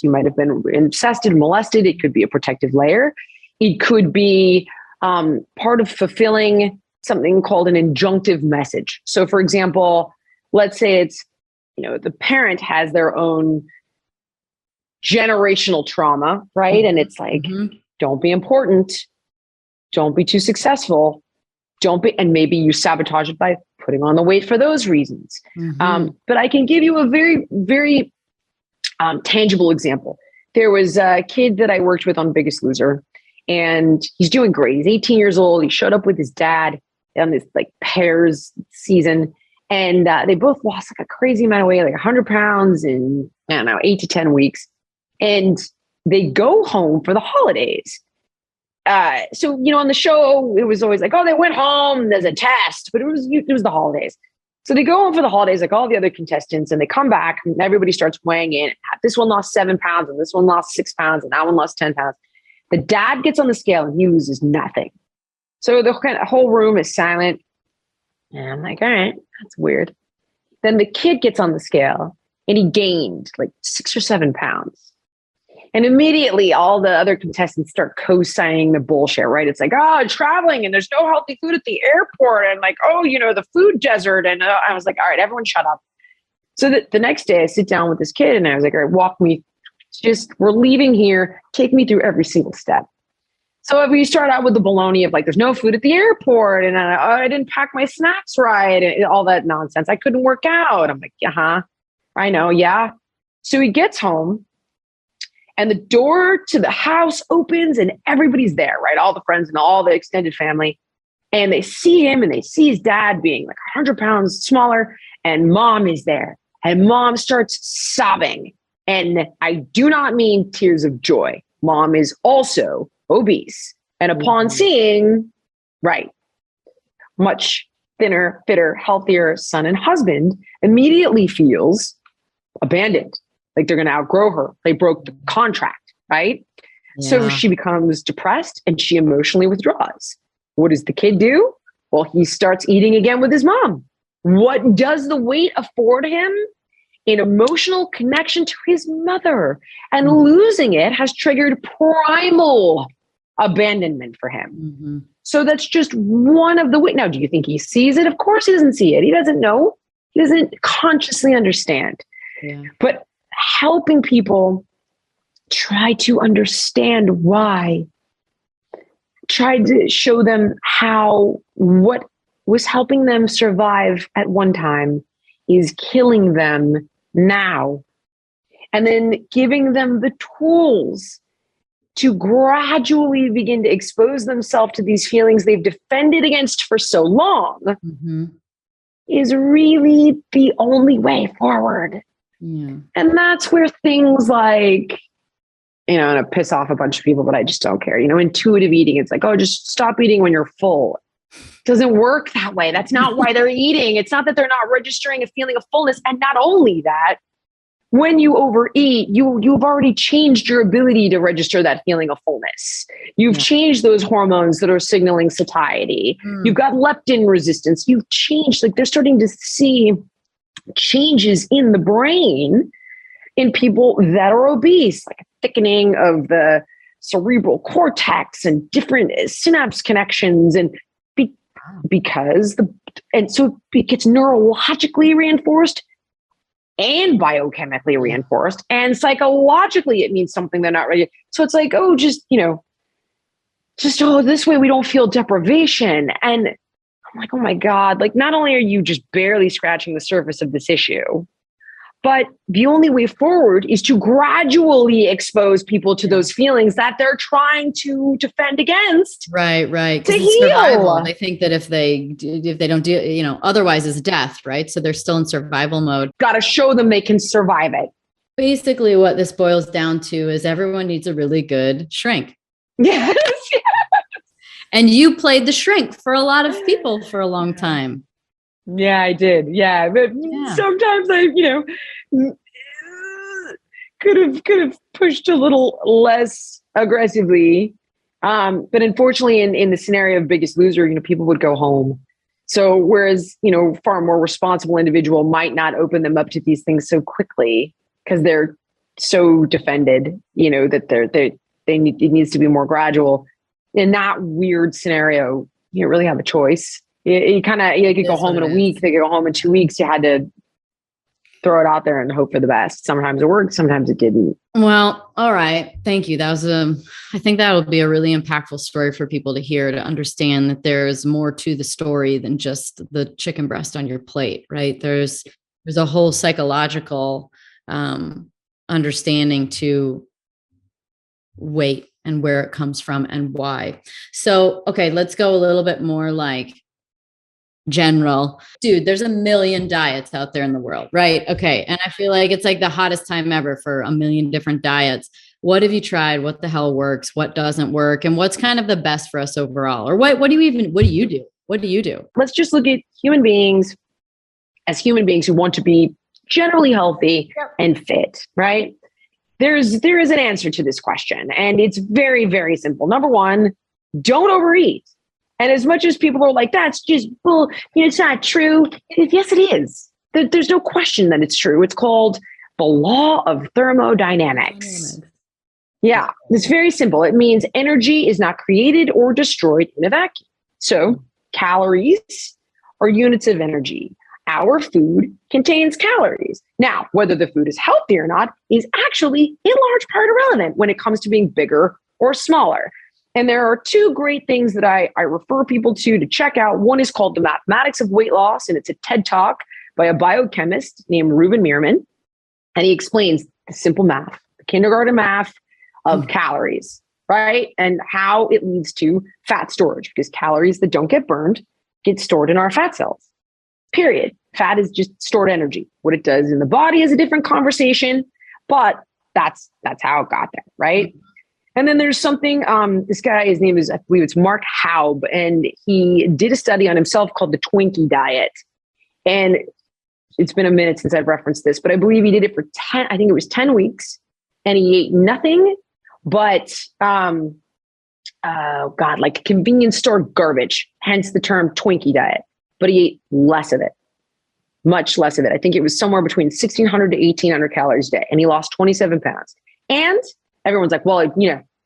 might have been incested, molested. It could be a protective layer. It could be part of fulfilling something called an injunctive message. So for example, let's say it's, the parent has their own generational trauma, right? And it's like, don't be important. Don't be too successful. And maybe you sabotage it by putting on the weight for those reasons. But I can give you a very, very tangible example. There was a kid that I worked with on Biggest Loser, and he's doing great. He's 18 years old. He showed up with his dad on this like pairs season, and they both lost like a crazy amount of weight, like 100 pounds in, 8 to 10 weeks. And they go home for the holidays. So, on the show, it was always like, oh, they went home, there's a test, but it was the holidays. So they go home for the holidays, like all the other contestants, and they come back and everybody starts weighing in. This one lost 7 pounds and this one lost 6 pounds and that one lost 10 pounds. The dad gets on the scale and he loses nothing. So the whole room is silent. And I'm like, all right, that's weird. Then the kid gets on the scale and he gained like 6 or 7 pounds. And immediately all the other contestants start co-signing the bullshit, right? It's like, oh, traveling and there's no healthy food at the airport. And like, oh, the food desert. And I was like, all right, everyone shut up. So the next day I sit down with this kid and I was like, all right, walk me. We're leaving here. Take me through every single step. So if we start out with the baloney of like, there's no food at the airport and I didn't pack my snacks right and all that nonsense. I couldn't work out. I'm like, I know. Yeah. So he gets home and the door to the house opens and everybody's there, right? All the friends and all the extended family. And they see him and they see his dad being like 100 pounds smaller and mom is there. And mom starts sobbing. And I do not mean tears of joy. Mom is also obese. And upon seeing, much thinner, fitter, healthier son and husband, immediately feels abandoned. Like they're going to outgrow her. They broke the contract, right? Yeah. So she becomes depressed and she emotionally withdraws. What does the kid do? Well, he starts eating again with his mom. What does the weight afford him? An emotional connection to his mother. And losing it has triggered primal abandonment for him. Mm-hmm. So that's just one of the ways. Now, do you think he sees it? Of course he doesn't see it. He doesn't know. He doesn't consciously understand. Yeah. But helping people try to understand why, try to show them how what was helping them survive at one time is killing them now. And then giving them the tools to gradually begin to expose themselves to these feelings they've defended against for so long is really the only way forward. Yeah. And that's where things like, I'm going to piss off a bunch of people, but I just don't care. Intuitive eating. It's like, oh, just stop eating when you're full. It doesn't work that way. That's not why they're eating. It's not that they're not registering a feeling of fullness. And not only that, when you overeat, you've already changed your ability to register that feeling of fullness. You've changed those hormones that are signaling satiety. You've got leptin resistance. You've changed. Like they're starting to see changes in the brain in people that are obese, like a thickening of the cerebral cortex and different synapse connections. And so it gets neurologically reinforced and biochemically reinforced, and psychologically it means something they're not ready. So it's like, oh, this way we don't feel deprivation. And I'm like, oh my God, like not only are you just barely scratching the surface of this issue, but the only way forward is to gradually expose people to those feelings that they're trying to defend against. Right. Because it's survival. They think that if they don't do, otherwise it's death, right? So they're still in survival mode. Got to show them they can survive it. Basically, what this boils down to is everyone needs a really good shrink. Yes. And you played the shrink for a lot of people for a long time. Yeah, I did. Yeah. But sometimes I, could have pushed a little less aggressively. But unfortunately in the scenario of Biggest Loser, people would go home. So whereas, far more responsible individual might not open them up to these things so quickly because they're so defended, that it needs to be more gradual. In that weird scenario, you don't really have a choice. You kind of, you could go home in a week, they could go home in 2 weeks. You had to throw it out there and hope for the best. Sometimes it worked, sometimes it didn't. Well, all right. Thank you. That was I think that will be a really impactful story for people to hear, to understand that there's more to the story than just the chicken breast on your plate, right? There's a whole psychological understanding to weight and where it comes from and why. So, okay, let's go a little bit more like general. Dude, there's a million diets out there in the world, right? Okay. And I feel like it's like the hottest time ever for a million different diets. What have you tried? What the hell works? What doesn't work? And what's kind of the best for us overall? Or what do you do? What do you do? Let's just look at human beings as human beings who want to be generally healthy and fit, right? There is an answer to this question, and it's very, very simple. Number one, don't overeat. And as much as people are like, that's just bull, it's not true. Yes, it is. there's no question that it's true. It's called the law of thermodynamics. Yeah, it's very simple. It means energy is not created or destroyed in a vacuum. So calories are units of energy. Our food contains calories. Now, whether the food is healthy or not is actually in large part irrelevant when it comes to being bigger or smaller. And there are two great things that I refer people to check out. One is called The Mathematics of Weight Loss, and it's a TED Talk by a biochemist named Reuben Meerman. And he explains the simple math, the kindergarten math of calories, right? And how it leads to fat storage, because calories that don't get burned get stored in our fat cells. Period. Fat is just stored energy. What it does in the body is a different conversation, but that's how it got there, right? And then there's something, this guy, his name is, I believe it's Mark Haub, and he did a study on himself called the Twinkie diet. And it's been a minute since I've referenced this, but I believe he did it for 10 weeks, and he ate nothing but, like convenience store garbage, hence the term Twinkie diet. But he ate less of it, much less of it. I think it was somewhere between 1,600 to 1,800 calories a day, and he lost 27 pounds. And everyone's like, well,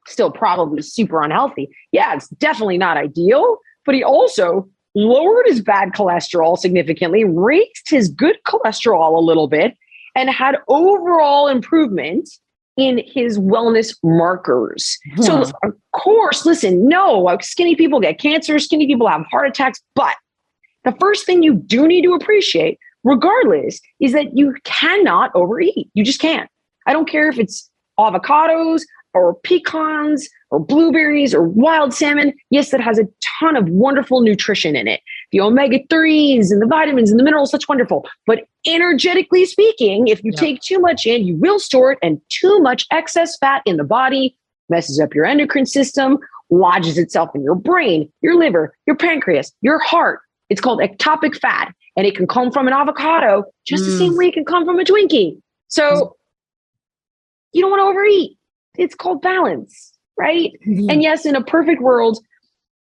still probably super unhealthy. Yeah, it's definitely not ideal, but he also lowered his bad cholesterol significantly, raised his good cholesterol a little bit, and had overall improvement in his wellness markers. Yeah. So of course, listen, no, skinny people get cancer, skinny people have heart attacks, but the first thing you do need to appreciate, regardless, is that you cannot overeat. You just can't. I don't care if it's avocados or pecans or blueberries or wild salmon. Yes, that has a ton of wonderful nutrition in it. The omega-3s and the vitamins and the minerals, that's wonderful. But energetically speaking, if you take too much in, you will store it, and too much excess fat in the body messes up your endocrine system, lodges itself in your brain, your liver, your pancreas, your heart. It's called ectopic fat, and it can come from an avocado just the same way it can come from a Twinkie. So you don't want to overeat. It's called balance, right? Mm-hmm. And yes, in a perfect world,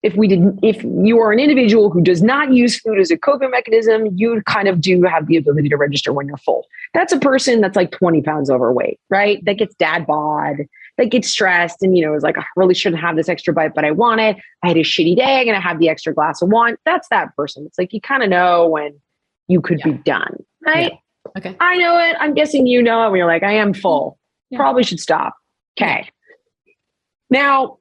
if you are an individual who does not use food as a coping mechanism, you kind of do have the ability to register when you're full. That's a person that's like 20 pounds overweight, right? That gets dad bod, that gets stressed and, is like, I really shouldn't have this extra bite, but I want it. I had a shitty day. I'm going to have the extra glass of wine. That's that person. It's like, you kind of know when you could be done, right? Yeah. Okay. I know it. I'm guessing you know it when you're like, I am full. Yeah. Probably should stop. Okay. Now,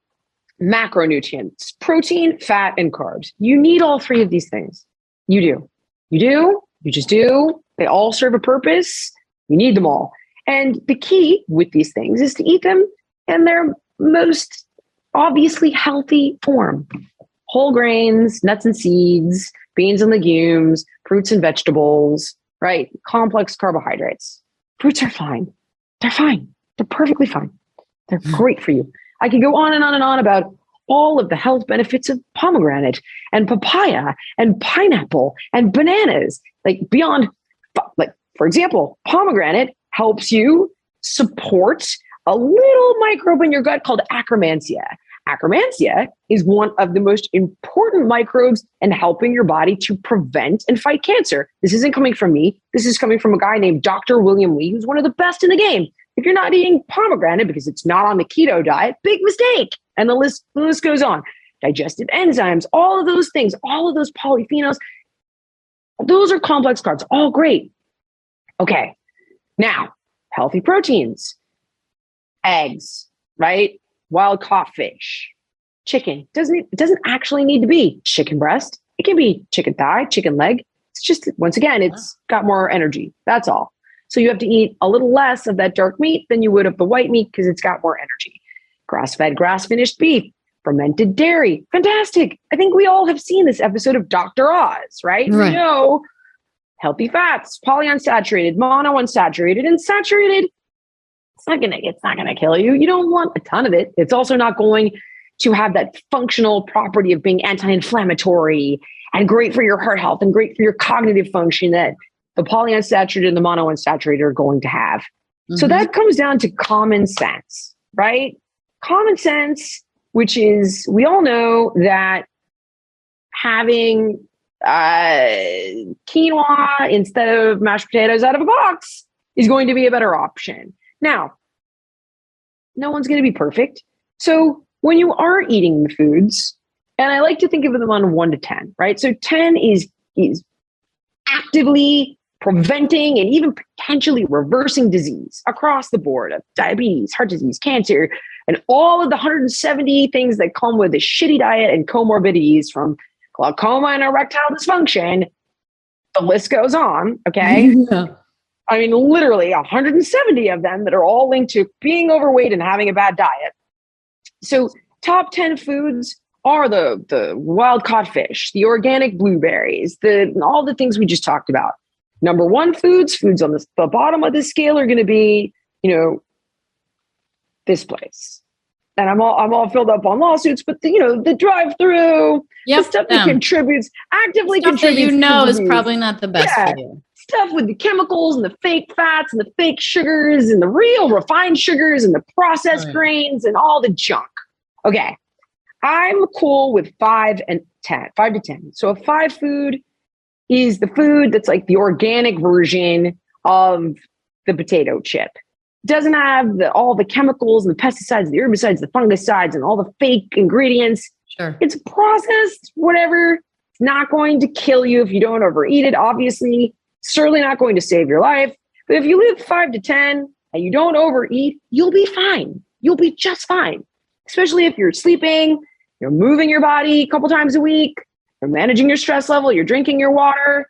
macronutrients, protein, fat, and carbs. You need all three of these things. You do. You just do. They all serve a purpose. You need them all. And the key with these things is to eat them in their most obviously healthy form. Whole grains, nuts and seeds, beans and legumes, fruits and vegetables, right? Complex carbohydrates. Fruits are fine. They're fine. They're perfectly fine. They're great for you. I could go on and on and on about all of the health benefits of pomegranate and papaya and pineapple and bananas, like beyond, like, for example, pomegranate helps you support a little microbe in your gut called Akkermansia. Akkermansia is one of the most important microbes in helping your body to prevent and fight cancer. This isn't coming from me. This is coming from a guy named Dr. William Lee, who's one of the best in the game. If you're not eating pomegranate because it's not on the keto diet, big mistake. And the list goes on. Digestive enzymes, all of those things, all of those polyphenols, those are complex carbs, all great. Okay. Now, healthy proteins, eggs, right? Wild caught fish, chicken. It doesn't actually need to be chicken breast. It can be chicken thigh, chicken leg. It's just, once again, it's got more energy. That's all. So you have to eat a little less of that dark meat than you would of the white meat because it's got more energy. Grass-fed, grass-finished beef, fermented dairy. Fantastic. I think we all have seen this episode of Dr. Oz, right? We know healthy fats, polyunsaturated, monounsaturated, and saturated. It's not gonna kill you. You don't want a ton of it. It's also not going to have that functional property of being anti-inflammatory and great for your heart health and great for your cognitive function that the polyunsaturated and the monounsaturated are going to have. Mm-hmm. So that comes down to common sense, right? Common sense, which is, we all know that having quinoa instead of mashed potatoes out of a box is going to be a better option. Now, no one's going to be perfect. So when you are eating the foods, and I like to think of them on 1 to 10, right? So 10 is actively preventing and even potentially reversing disease across the board of diabetes, heart disease, cancer, and all of the 170 things that come with a shitty diet and comorbidities from glaucoma and erectile dysfunction. The list goes on, okay? Yeah. I mean, literally 170 of them that are all linked to being overweight and having a bad diet. So top 10 foods are the wild caught fish, the organic blueberries, all the things we just talked about. Number one foods on the bottom of the scale are going to be, this place. And I'm all filled up on lawsuits, but the drive-through, the stuff that actively stuff contributes that is probably not the best for you. Stuff with the chemicals and the fake fats and the fake sugars and the real refined sugars and the processed grains and all the junk. Okay. I'm cool with 5 to 10. So a 5 food is the food that's like the organic version of the potato chip. It doesn't have all the chemicals and the pesticides, the herbicides, the fungicides, and all the fake ingredients. Sure. It's processed, whatever. It's not going to kill you if you don't overeat it, obviously. Certainly not going to save your life. But if you live 5 to 10 and you don't overeat, you'll be fine. You'll be just fine. Especially if you're sleeping, you're moving your body a couple times a week, you're managing your stress level, you're drinking your water,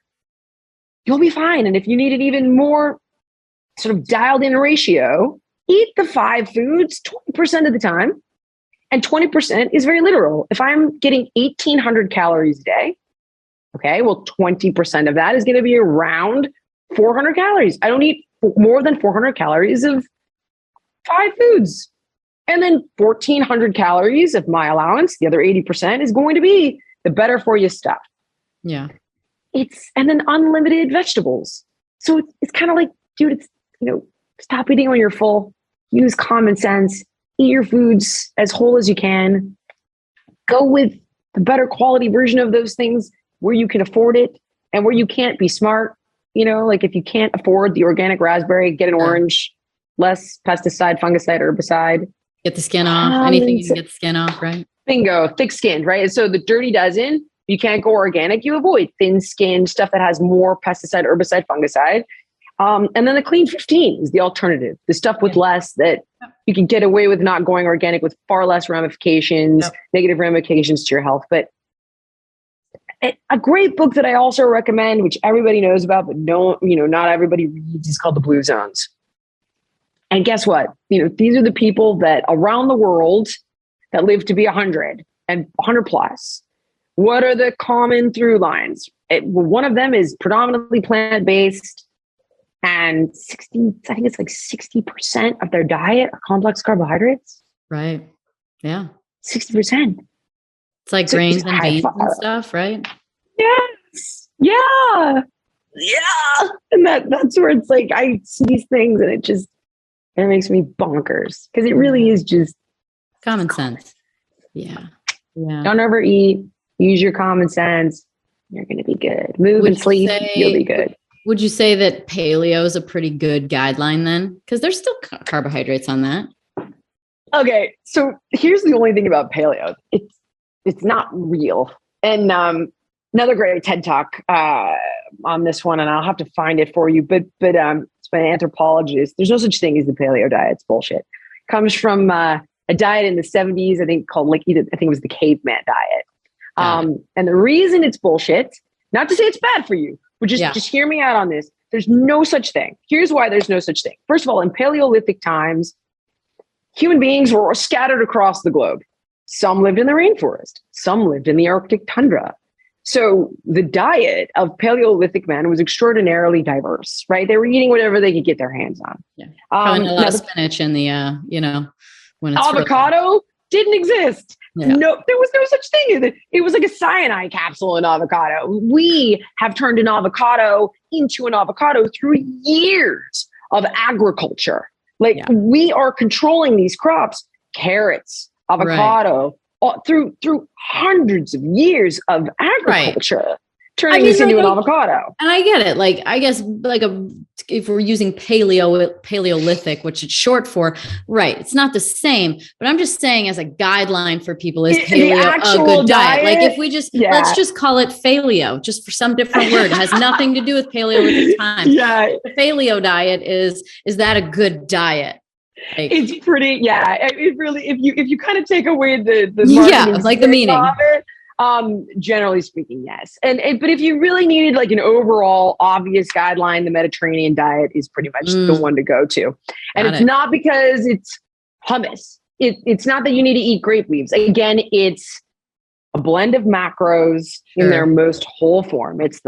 you'll be fine. And if you need an even more sort of dialed in ratio, eat the 5 foods 20% of the time. And 20% is very literal. If I'm getting 1,800 calories a day, okay, well, 20% of that is going to be around 400 calories. I don't eat more than 400 calories of 5 foods. And then 1,400 calories of my allowance, the other 80% is going to be the better for you stuff. Yeah. And then unlimited vegetables. So it's kind of like, dude, stop eating when you're full. Use common sense. Eat your foods as whole as you can. Go with the better quality version of those things where you can afford it and where you can't be smart. Like if you can't afford the organic raspberry, get an orange, less pesticide, fungicide, herbicide. Get the skin off. Anything you can get the skin off, right? Bingo, thick-skinned, right? And so the dirty dozen, you can't go organic, you avoid thin-skinned stuff that has more pesticide, herbicide, fungicide. And then the clean 15 is the alternative, the stuff with less that you can get away with not going organic with far less ramifications, negative ramifications to your health. But a great book that I also recommend, which everybody knows about, but not everybody reads, is called The Blue Zones. And guess what? These are the people that around the world that live to be 100 and 100 plus. What are the common through lines? One of them is predominantly plant-based, and 60% of their diet are complex carbohydrates. Right. Yeah. 60%. It's like grains and beans and stuff, right? Yes. Yeah. Yeah. And that's where it's like, I see these things and it makes me bonkers because it really is just common sense. Yeah. Yeah. Don't overeat. Use your common sense. You're going to be good. Move and sleep. You'll be good. Would you say that paleo is a pretty good guideline then? Because there's still carbohydrates on that. Okay. So here's the only thing about paleo. It's not real. And another great TED Talk on this one, and I'll have to find it for you. But it's by an anthropologist. There's no such thing as the paleo diet. It's bullshit. It comes from a diet in the 70s, I think called I think it was the caveman diet. And the reason it's bullshit, not to say it's bad for you, but just hear me out on this. There's no such thing. Here's why there's no such thing. First of all, in Paleolithic times, human beings were scattered across the globe. Some lived in the rainforest. Some lived in the Arctic tundra. So the diet of Paleolithic men was extraordinarily diverse, right? They were eating whatever they could get their hands on. Yeah. Probably a lot of spinach in the, when it's avocado didn't exist. Yeah. No, there was no such thing. It was like a cyanide capsule in avocado. We have turned an avocado into an avocado through years of agriculture. We are controlling these crops, carrots, avocado, through hundreds of years of agriculture. Right. turning this into an avocado. And I get it. Like, I guess if we're using Paleolithic, which it's short for, right. It's not the same, but I'm just saying as a guideline for people, is paleo a good diet? Like if we just, let's just call it paleo, just for some different word. It has nothing to do with Paleolithic times. The paleo diet is that a good diet? Like, it's pretty, it really, if you kind of take away the like the meaning of it, generally speaking, yes. But if you really needed like an overall obvious guideline, the Mediterranean diet is pretty much the one to go to. And it's not because it's hummus. It's not that you need to eat grape leaves. Again, it's a blend of macros in their most whole form. It's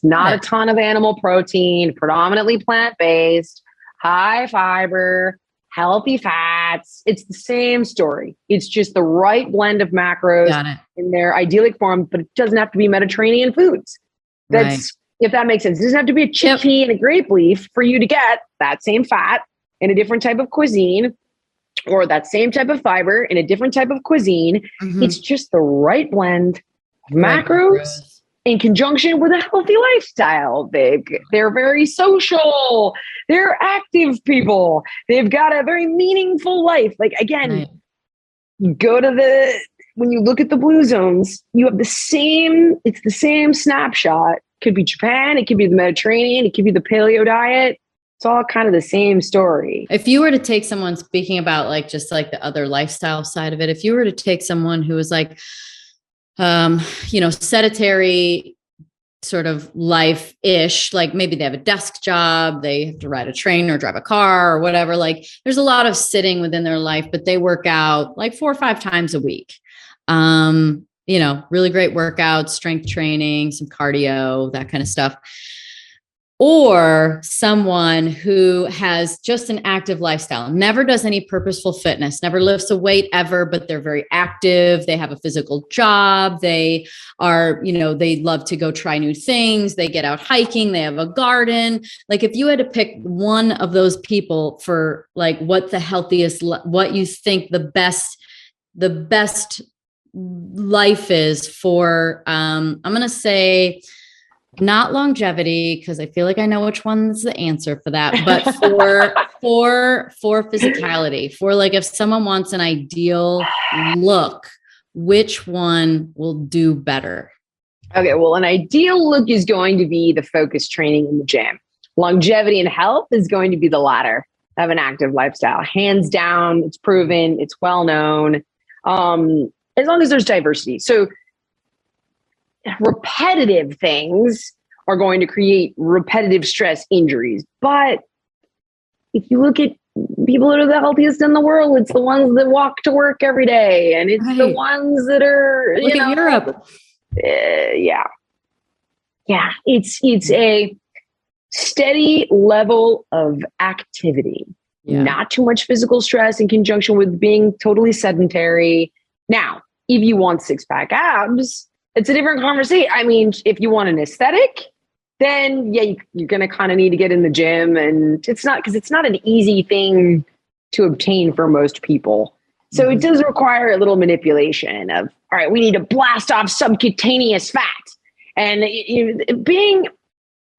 not a ton of animal protein, predominantly plant-based, high fiber, healthy fats. It's the same story. It's just the right blend of macros in their idyllic form, but it doesn't have to be Mediterranean foods. If that makes sense. It doesn't have to be a chickpea and a grape leaf for you to get that same fat in a different type of cuisine, or that same type of fiber in a different type of cuisine. It's just the right blend of macros in conjunction with a healthy lifestyle. They're very social. They're active people. They've got a very meaningful life. Like, again, you go to when you look at the blue zones, you have it's the same snapshot. Could be Japan. It could be the Mediterranean. It could be the paleo diet. It's all kind of the same story. If you were to take someone, speaking about like just like the other lifestyle side of it, if you were to take someone who was like, sedentary sort of life-ish, like maybe they have a desk job, they have to ride a train or drive a car or whatever. Like there's a lot of sitting within their life, but they work out like 4 or 5 times a week. Really great workouts, strength training, some cardio, that kind of stuff. Or someone who has just an active lifestyle, never does any purposeful fitness, never lifts a weight ever, but they're very active. They have a physical job. They are, they love to go try new things. They get out hiking. They have a garden. Like if you had to pick one of those people for like what the healthiest, what you think the best life is for, I'm going to say, not longevity, because I feel like I know which one's the answer for that, but for physicality, for like if someone wants an ideal look, which one will do better? Okay, well, an ideal look is going to be the focused training in the gym. Longevity and health is going to be the latter of an active lifestyle. Hands down, it's proven, it's well known, as long as there's diversity. So repetitive things are going to create repetitive stress injuries. But if you look at people that are the healthiest in the world, it's the ones that walk to work every day. And it's the ones that are, look at Europe. It's a steady level of activity, not too much physical stress in conjunction with being totally sedentary. Now, if you want 6-pack abs, it's a different conversation. I mean, if you want an aesthetic, then you're going to kind of need to get in the gym, and it's not an easy thing to obtain for most people. So it does require a little manipulation of, all right, we need to blast off subcutaneous fat, and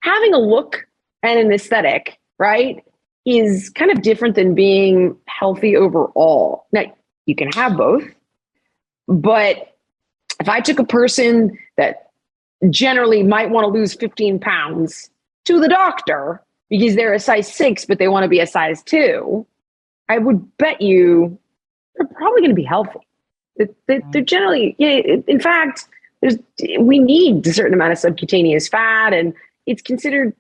having a look and an aesthetic, right, is kind of different than being healthy overall. Now, you can have both, but if I took a person that generally might want to lose 15 pounds to the doctor because they're a size 6, but they want to be a size 2, I would bet you they're probably going to be healthy. They're generally, in fact, we need a certain amount of subcutaneous fat, and it's considered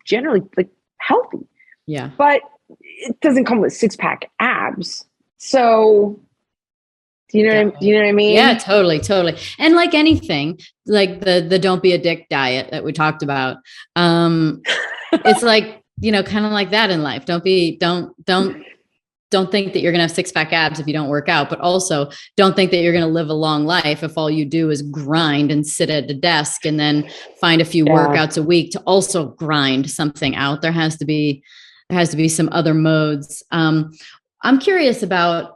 generally like healthy. Yeah. But it doesn't come with 6-pack abs. So do you know what I mean? Yeah, totally. And like anything, like the don't be a dick diet that we talked about. It's like, kind of like that in life. Don't think that you're going to have 6-pack abs if you don't work out, but also don't think that you're going to live a long life if all you do is grind and sit at a desk and then find a few workouts a week to also grind something out. There has to be some other modes. I'm curious about,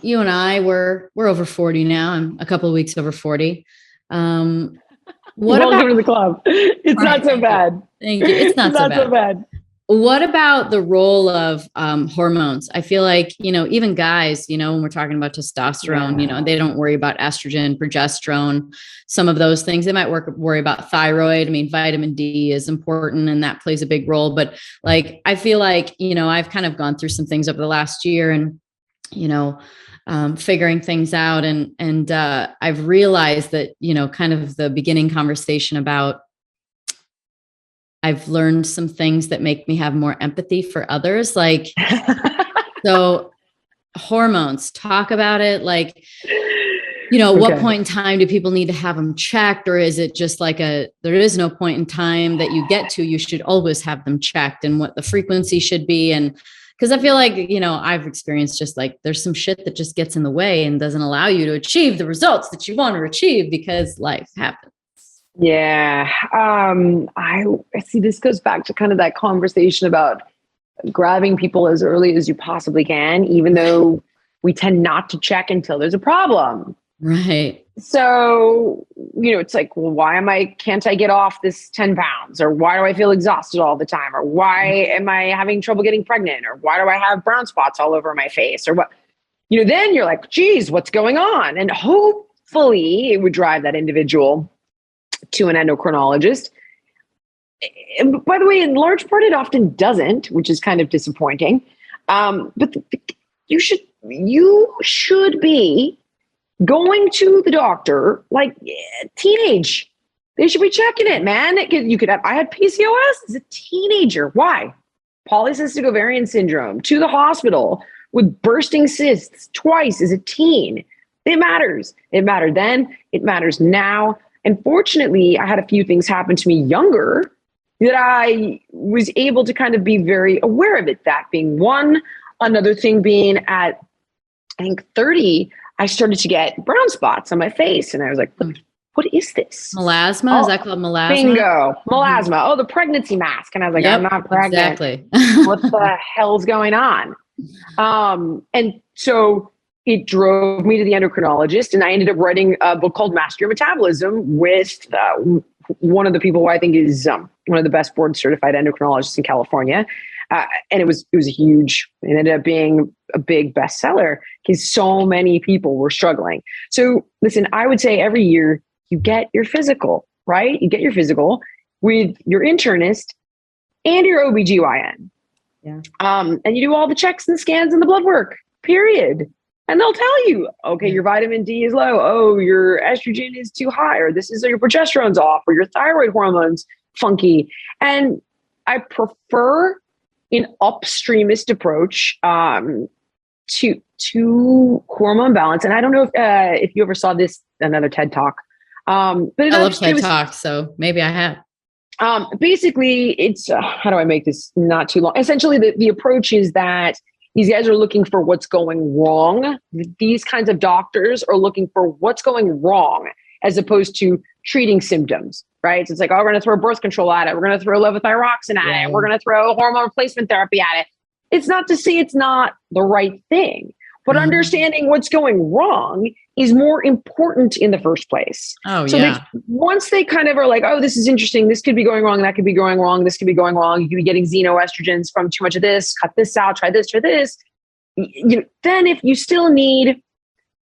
you and I we're over 40 now. I'm a couple of weeks over 40. Welcome to the club. It's not so bad. Thank you. It's not so bad. What about the role of hormones? I feel like, even guys, when we're talking about testosterone, they don't worry about estrogen, progesterone, some of those things. They might worry about thyroid. I mean, vitamin D is important and that plays a big role. But like, I feel like, I've kind of gone through some things over the last year and, figuring things out. And I've realized that, kind of the beginning conversation about I've learned some things that make me have more empathy for others. Like, so hormones, talk about it. Like, what point in time do people need to have them checked? Or is it just like there is no point in time that you get to, you should always have them checked, and what the frequency should be. And because I feel like, I've experienced just like, there's some shit that just gets in the way and doesn't allow you to achieve the results that you want to achieve because life happens. Yeah. I see this goes back to kind of that conversation about grabbing people as early as you possibly can, even though we tend not to check until there's a problem. Right. So, it's like, well, can't I get off this 10 pounds? Or why do I feel exhausted all the time? Or why am I having trouble getting pregnant? Or why do I have brown spots all over my face? Or what, then you're like, geez, what's going on? And hopefully it would drive that individual to an endocrinologist. And by the way, in large part, it often doesn't, which is kind of disappointing. But you should be going to the doctor like teenage. They should be checking it, man. I had PCOS as a teenager. Why? Polycystic ovarian syndrome, to the hospital with bursting cysts twice as a teen. It matters. It mattered then. It matters now. And fortunately, I had a few things happen to me younger that I was able to kind of be very aware of it. That being one, another thing being at, I think 30, I started to get brown spots on my face. And I was like, what is this? Melasma? Is that called melasma? Bingo. Melasma. Mm-hmm. Oh, the pregnancy mask. And I was like, I'm not pregnant. Exactly. What the hell's going on? And so it drove me to the endocrinologist, and I ended up writing a book called Master Your Metabolism with one of the people who I think is one of the best board certified endocrinologists in California. And it was huge. It ended up being a big bestseller because so many people were struggling. So listen, I would say every year you get your physical, right? You get your physical with your internist and your OBGYN. Yeah. And you do all the checks and scans and the blood work, period. And they'll tell you, okay, your vitamin D is low. Oh, your estrogen is too high, or your progesterone's off, or your thyroid hormone's funky. And I prefer an upstreamist approach to hormone balance. And I don't know if you ever saw another TED Talk. But I love TED Talks, so maybe I have. Basically, it's how do I make this not too long? Essentially, the approach is that these guys are looking for what's going wrong. These kinds of doctors are looking for what's going wrong as opposed to treating symptoms, right? So it's like, oh, we're going to throw birth control at it. We're going to throw levothyroxine at it. We're going to throw hormone replacement therapy at it. It's not to say it's not the right thing, but understanding what's going wrong is more important in the first place. Oh, so yeah. Once they kind of are like, oh, this is interesting. This could be going wrong. That could be going wrong. This could be going wrong. You could be getting xenoestrogens from too much of this. Cut this out. Try this. Then if you still need,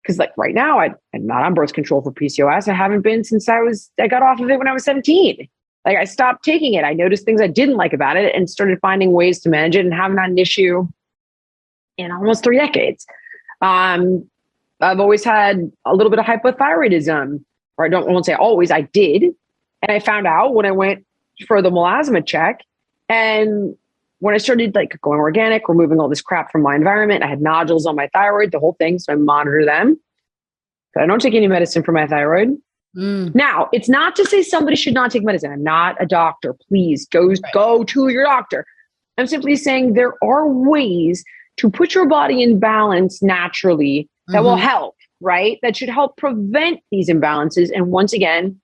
because like right now, I'm not on birth control for PCOS. I haven't been since I got off of it when I was 17. Like I stopped taking it. I noticed things I didn't like about it and started finding ways to manage it and haven't had an issue in almost 3 decades. I've always had a little bit of hypothyroidism, or I won't say always, I did. And I found out when I went for the melasma check, and when I started like going organic, removing all this crap from my environment, I had nodules on my thyroid, the whole thing. So I monitor them. But I don't take any medicine for my thyroid. Now, it's not to say somebody should not take medicine. I'm not a doctor. Please go to your doctor. I'm simply saying there are ways to put your body in balance naturally that will help, right? That should help prevent these imbalances. And once again,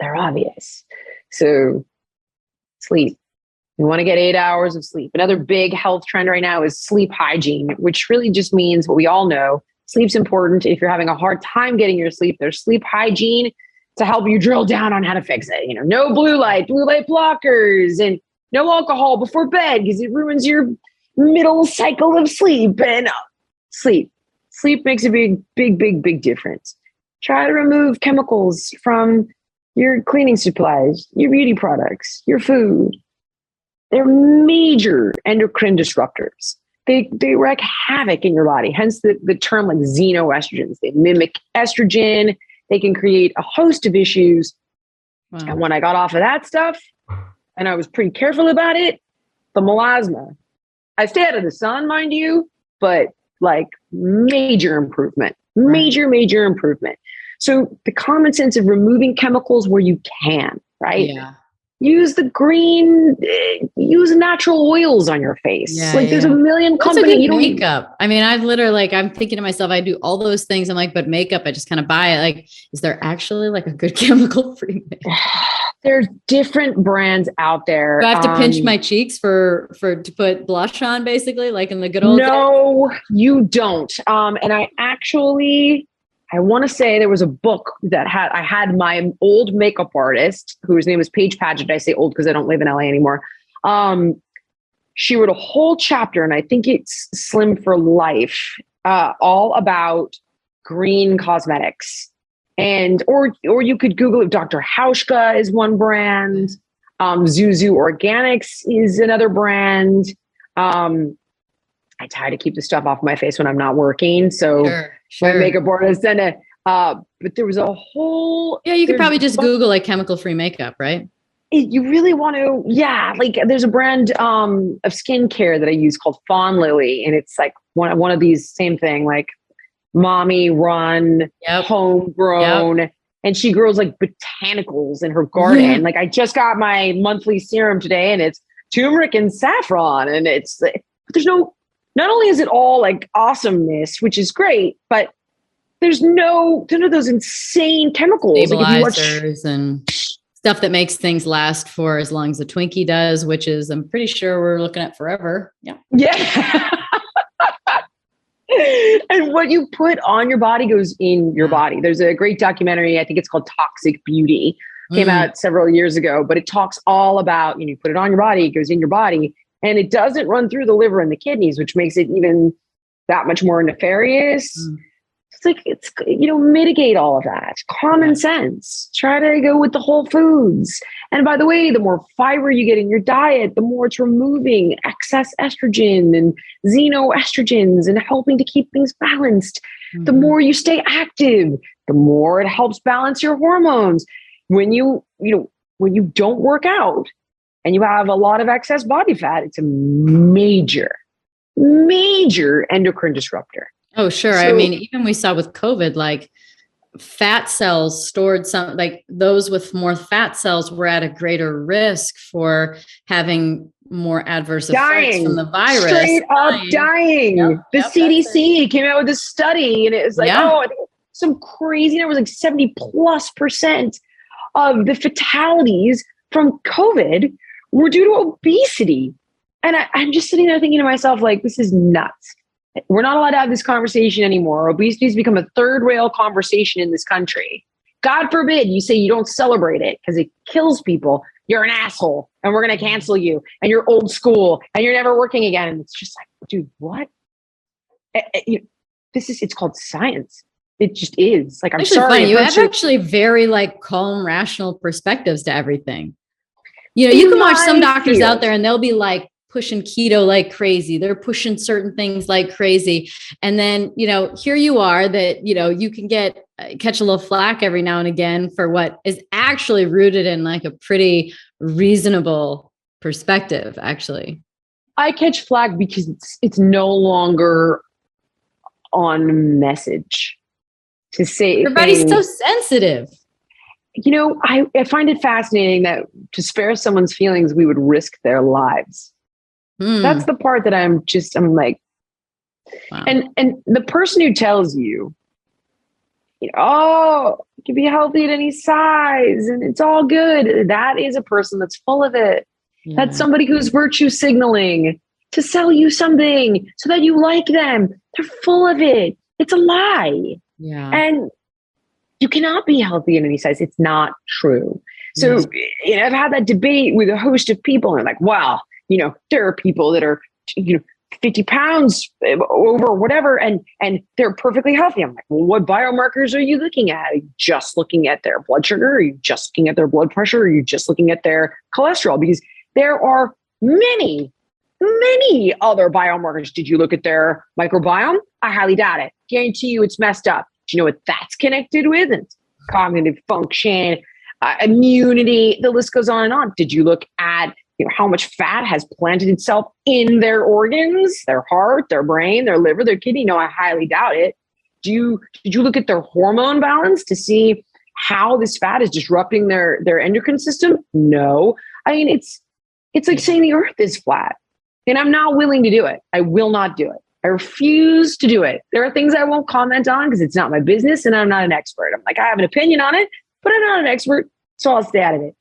they're obvious. So sleep. You want to get 8 hours of sleep. Another big health trend right now is sleep hygiene, which really just means what we all know. Sleep's important. If you're having a hard time getting your sleep, there's sleep hygiene. to help you drill down on how to fix it. No blue light blockers, and no alcohol before bed because it ruins your middle cycle of sleep. And sleep makes a big difference. Try to remove chemicals from your cleaning supplies, your beauty products, your food. They're major endocrine disruptors. They wreak havoc in your body. Hence the term like xenoestrogens. They mimic estrogen. They can create a host of issues. Wow. And when I got off of that stuff, and I was pretty careful about it, the melasma. I stay out of the sun, mind you, but like major improvement. Major improvement. So the common sense of removing chemicals where you can, right? Yeah. Use the green, use natural oils on your face. There's a million companies. Makeup. I mean, I've literally I'm thinking to myself, I do all those things. I'm like, but makeup, I just kind of buy it. Like, is there actually like a good chemical-free makeup? There's different brands out there. Do I have to pinch my cheeks to put blush on, basically, like in the good old days? No, you don't. And I want to say there was a book that I had my old makeup artist, whose name was Paige Paget. I say old because I don't live in LA anymore. She wrote a whole chapter, and I think it's Slim for Life, all about green cosmetics. And or you could Google it. Dr. Hauschka is one brand. Zuzu Organics is another brand. I try to keep the stuff off my face when I'm not working. So my makeup artist but there was a whole... Yeah, you could probably just Google like chemical-free makeup, right? You really want to, like there's a brand of skincare that I use called Fawn Lily. And it's like one of these same thing, like mommy run, homegrown. Yep. And she grows like botanicals in her garden. Yeah. Like I just got my monthly serum today, and it's turmeric and saffron. And there's not only is it all like awesomeness, which is great, but there's none of those insane chemicals. Stabilizers and stuff that makes things last for as long as a Twinkie does, which is, I'm pretty sure we're looking at forever. Yeah. Yeah. And what you put on your body goes in your body. There's a great documentary, I think it's called Toxic Beauty. Came out several years ago, but it talks all about, you put it on your body, it goes in your body, and it doesn't run through the liver and the kidneys, which makes it even that much more nefarious. It's mitigate all of that. Common sense. Try to go with the whole foods. And by the way, the more fiber you get in your diet, the more it's removing excess estrogen and xenoestrogens and helping to keep things balanced. The more you stay active, the more it helps balance your hormones. When you don't work out and you have a lot of excess body fat, it's a major endocrine disruptor. Oh, sure. So, I mean, even we saw with COVID, like fat cells stored like those with more fat cells were at a greater risk for having more adverse effects from the virus. Straight up dying. The CDC came out with a study, and it was like, I think some crazy numbers, like 70+% of the fatalities from COVID were due to obesity. And I'm just sitting there thinking to myself, like, this is nuts. We're not allowed to have this conversation anymore. Obesity has become a third rail conversation in this country. God forbid you say you don't celebrate it because it kills people. You're an asshole and we're going to cancel you and you're old school and you're never working again. And it's just like, dude, what? It's called science. It just is. Like, I'm actually, sorry. Funny. You have actually very like calm, rational perspectives to everything. You can watch some doctors out there and they'll be like, pushing keto like crazy. They're pushing certain things like crazy. And then, here you are that, you can catch a little flack every now and again for what is actually rooted in like a pretty reasonable perspective, actually. I catch flack because it's no longer on message to say your body's so sensitive. I find it fascinating that to spare someone's feelings, we would risk their lives. That's the part that I'm like, wow. And the person who tells you, you can be healthy at any size and it's all good. That is a person that's full of it. Yeah. That's somebody who's virtue signaling to sell you something so that you like them. They're full of it. It's a lie. Yeah. And You cannot be healthy in any size. It's not true. So I've had that debate with a host of people, and they're like, wow, there are people that are, 50 pounds over whatever, and they're perfectly healthy. I'm like, well, what biomarkers are you looking at? Are you just looking at their blood sugar? Are you just looking at their blood pressure? Are you just looking at their cholesterol? Because there are many, many other biomarkers. Did you look at their microbiome? I highly doubt it. Guarantee you it's messed up. Do you know what that's connected with? It's cognitive function, immunity, the list goes on and on. Did you look at how much fat has planted itself in their organs, their heart, their brain, their liver, their kidney? No, I highly doubt it. Did you look at their hormone balance to see how this fat is disrupting their endocrine system? No. I mean, it's like saying the earth is flat, and I'm not willing to do it. I will not do it. I refuse to do it. There are things I won't comment on because it's not my business and I'm not an expert. I'm like, I have an opinion on it, but I'm not an expert, so I'll stay out of it.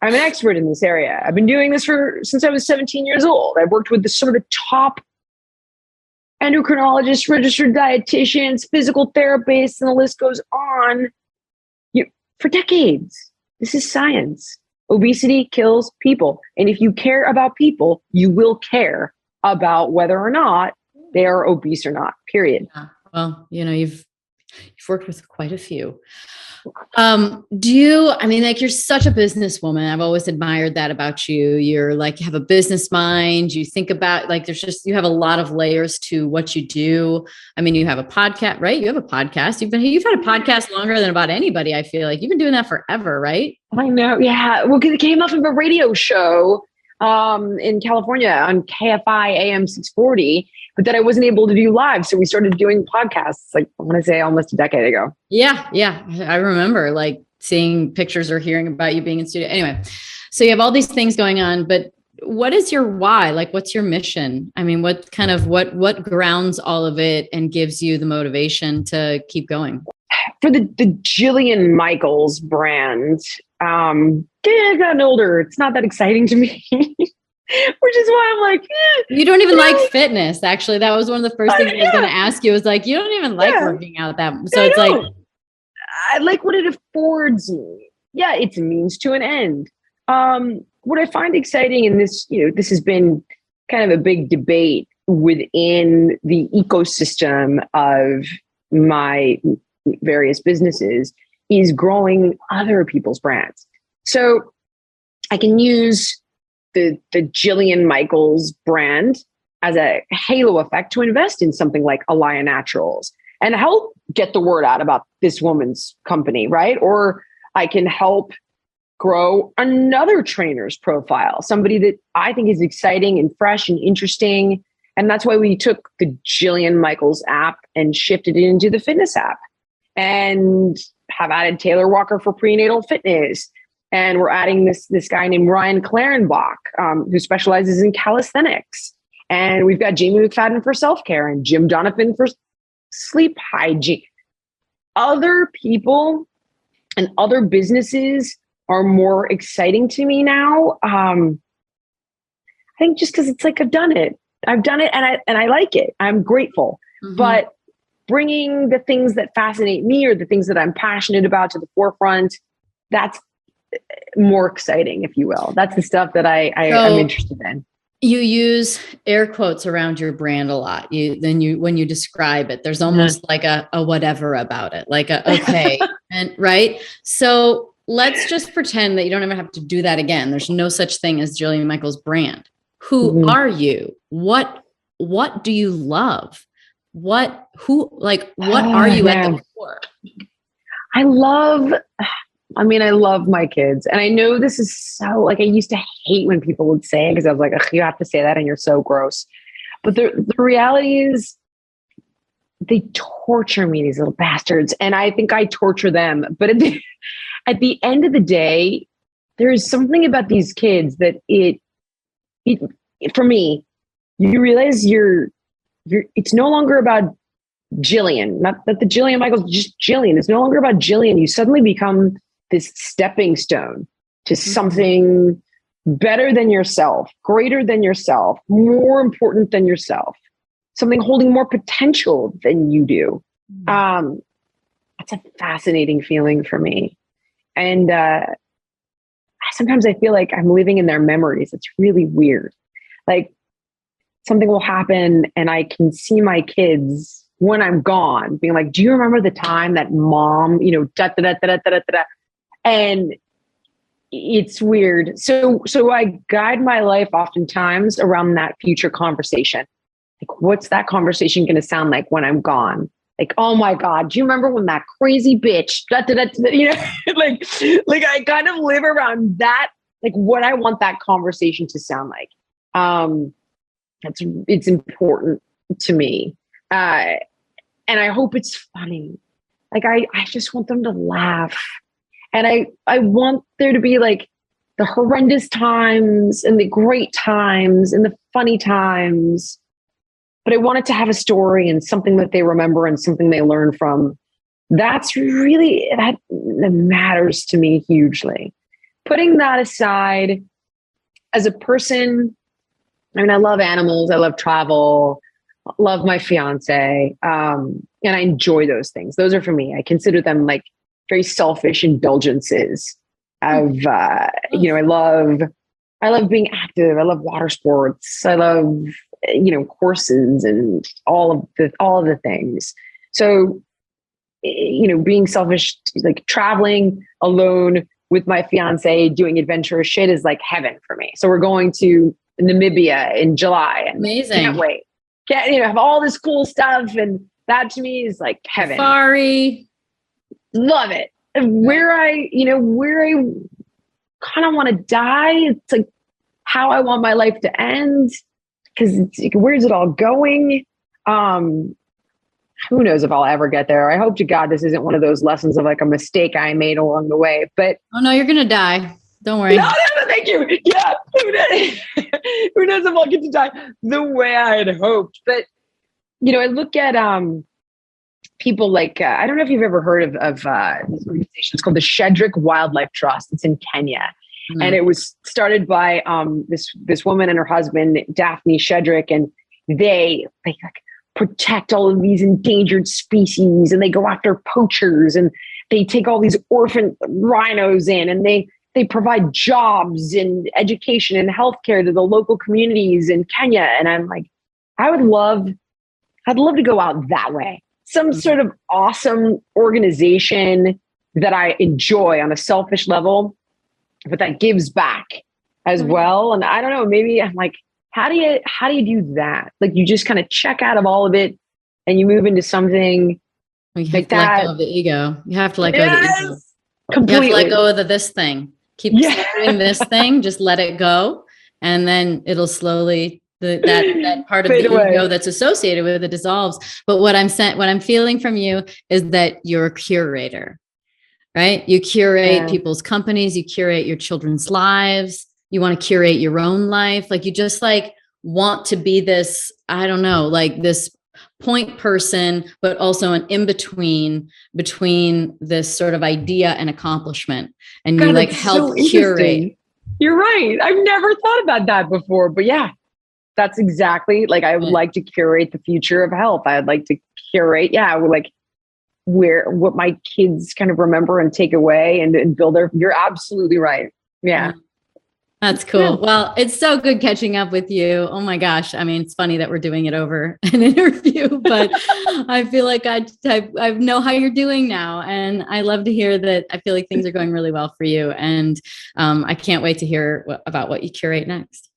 I'm an expert in this area. I've been doing this since I was 17 years old. I've worked with some of the top endocrinologists, registered dietitians, physical therapists, and the list goes on for decades. This is science. Obesity kills people. And if you care about people, you will care about whether or not they are obese or not, period. Yeah. Well, you've worked with quite a few. You're such a businesswoman. I've always admired that about you. You're like, you have a business mind. You think about you have a lot of layers to what you do. I mean, you have a podcast, right? You have a podcast. You've had a podcast longer than about anybody. I feel like you've been doing that forever, right? I know. Yeah. Well, because it came off of a radio show in California on KFI AM 640, but that I wasn't able to do live. So we started doing podcasts, like I want to say almost a decade ago. Yeah. I remember like seeing pictures or hearing about you being in studio. Anyway, so you have all these things going on, but what is your why? Like, what's your mission? I mean, what grounds all of it and gives you the motivation to keep going? For the Jillian Michaels brand, I've gotten older. It's not that exciting to me. Which is why I'm like, you don't even like fitness. Actually, that was one of the first things I was going to ask you. Was like, you don't even like working out that. So it's like, I like what it affords me. Yeah, it's a means to an end. What I find exciting in this, this has been kind of a big debate within the ecosystem of my various businesses, is growing other people's brands. So I can use the Jillian Michaels brand as a halo effect to invest in something like Alaya Naturals and help get the word out about this woman's company, right? Or I can help grow another trainer's profile, somebody that I think is exciting and fresh and interesting. And that's why we took the Jillian Michaels app and shifted it into the fitness app, and have added Taylor Walker for prenatal fitness. And we're adding this guy named Ryan Clarenbach, who specializes in calisthenics. And we've got Jamie McFadden for self-care and Jim Donovan for sleep hygiene. Other people and other businesses are more exciting to me now. I think just because it's like I've done it and I like it. I'm grateful. Mm-hmm. But bringing the things that fascinate me or the things that I'm passionate about to the forefront, that's more exciting, if you will. That's the stuff that I'm interested in. You use air quotes around your brand a lot. When you describe it, there's almost like a whatever about it, like a okay, and right. So let's just pretend that you don't ever have to do that again. There's no such thing as Jillian Michaels brand. Who are you? What do you love? What are you at the core? I love my kids. And I know this is so, like, I used to hate when people would say it because I was like, ugh, you have to say that and you're so gross. But the reality is they torture me, these little bastards. And I think I torture them. But at the end of the day, there is something about these kids that it for me, you realize it's no longer about Jillian, not that the Jillian Michaels, just Jillian. It's no longer about Jillian. You suddenly become this stepping stone to something better than yourself, greater than yourself, more important than yourself, something holding more potential than you do. That's a fascinating feeling for me. And sometimes I feel like I'm living in their memories. It's really weird. Like something will happen and I can see my kids when I'm gone being like, do you remember the time that mom, da da da da da da da? And it's weird. So I guide my life oftentimes around that future conversation. Like, what's that conversation going to sound like when I'm gone? Like, oh my God, do you remember when that crazy bitch, like I kind of live around that, like what I want that conversation to sound like. It's important to me. And I hope it's funny. Like, I just want them to laugh. And I want there to be like the horrendous times and the great times and the funny times. But I want it to have a story and something that they remember and something they learn from. That's really, that matters to me hugely. Putting that aside, as a person, I mean, I love animals, I love travel, love my fiance, and I enjoy those things. Those are for me. I consider them like very selfish indulgences of, I love being active. I love water sports. I love, courses and all of the things. So, being selfish, like traveling alone with my fiance, doing adventurous shit is like heaven for me. So we're going to Namibia in July. And amazing. Can't wait. Have all this cool stuff. And that to me is like heaven. Safari. Love it. Where I kind of want to die. It's like how I want my life to end. Because where's it all going? Who knows if I'll ever get there? I hope to God this isn't one of those lessons of like a mistake I made along the way. But oh no, you're gonna die. Don't worry. No, thank you. Yeah, who knows if I'll get to die the way I had hoped. But I look at people like I don't know if you've ever heard of this organization. It's called the Chersich Wildlife Trust. It's in Kenya. Mm-hmm. And it was started by this woman and her husband, Daphne Chersich, and they like protect all of these endangered species, and they go after poachers, and they take all these orphan rhinos in, and they provide jobs and education and healthcare to the local communities in Kenya. And I'm like, I'd love to go out that way. Some sort of awesome organization that I enjoy on a selfish level, but that gives back as well. And I don't know, maybe I'm like, how do you do that? Like you just kind of check out of all of it and you move into something like that. Let go of the ego. You have to let go of the ego. Completely. You have to let go of this thing. Keep doing this thing. Just let it go. And then it'll slowly, that part of the ego that's associated with it dissolves. But what I'm feeling from you is that you're a curator, right? You curate people's companies, you curate your children's lives. You want to curate your own life. Like you just like want to be this, I don't know, like this point person, but also an in-between between this sort of idea and accomplishment. And you like help curate. You're right. I've never thought about that before, but yeah, that's exactly like, I would like to curate the future of health. I'd like to curate, like what my kids kind of remember and take away and build you're absolutely right. Yeah. That's cool. Yeah. Well, it's so good catching up with you. Oh my gosh. I mean, it's funny that we're doing it over an interview, but I feel like I know how you're doing now. And I love to hear that. I feel like things are going really well for you. And I can't wait to hear about what you curate next.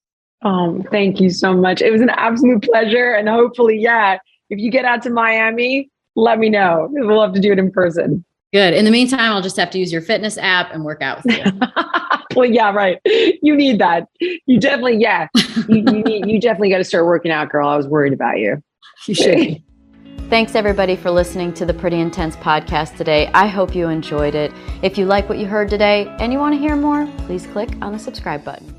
Thank you so much. It was an absolute pleasure. And hopefully, if you get out to Miami, let me know. We'd love to do it in person. Good. In the meantime, I'll just have to use your fitness app and work out with you. Well, yeah, right. You need that. You definitely, you definitely got to start working out, girl. I was worried about you. You should. Thanks everybody for listening to the Pretty Intense podcast today. I hope you enjoyed it. If you like what you heard today and you want to hear more, please click on the subscribe button.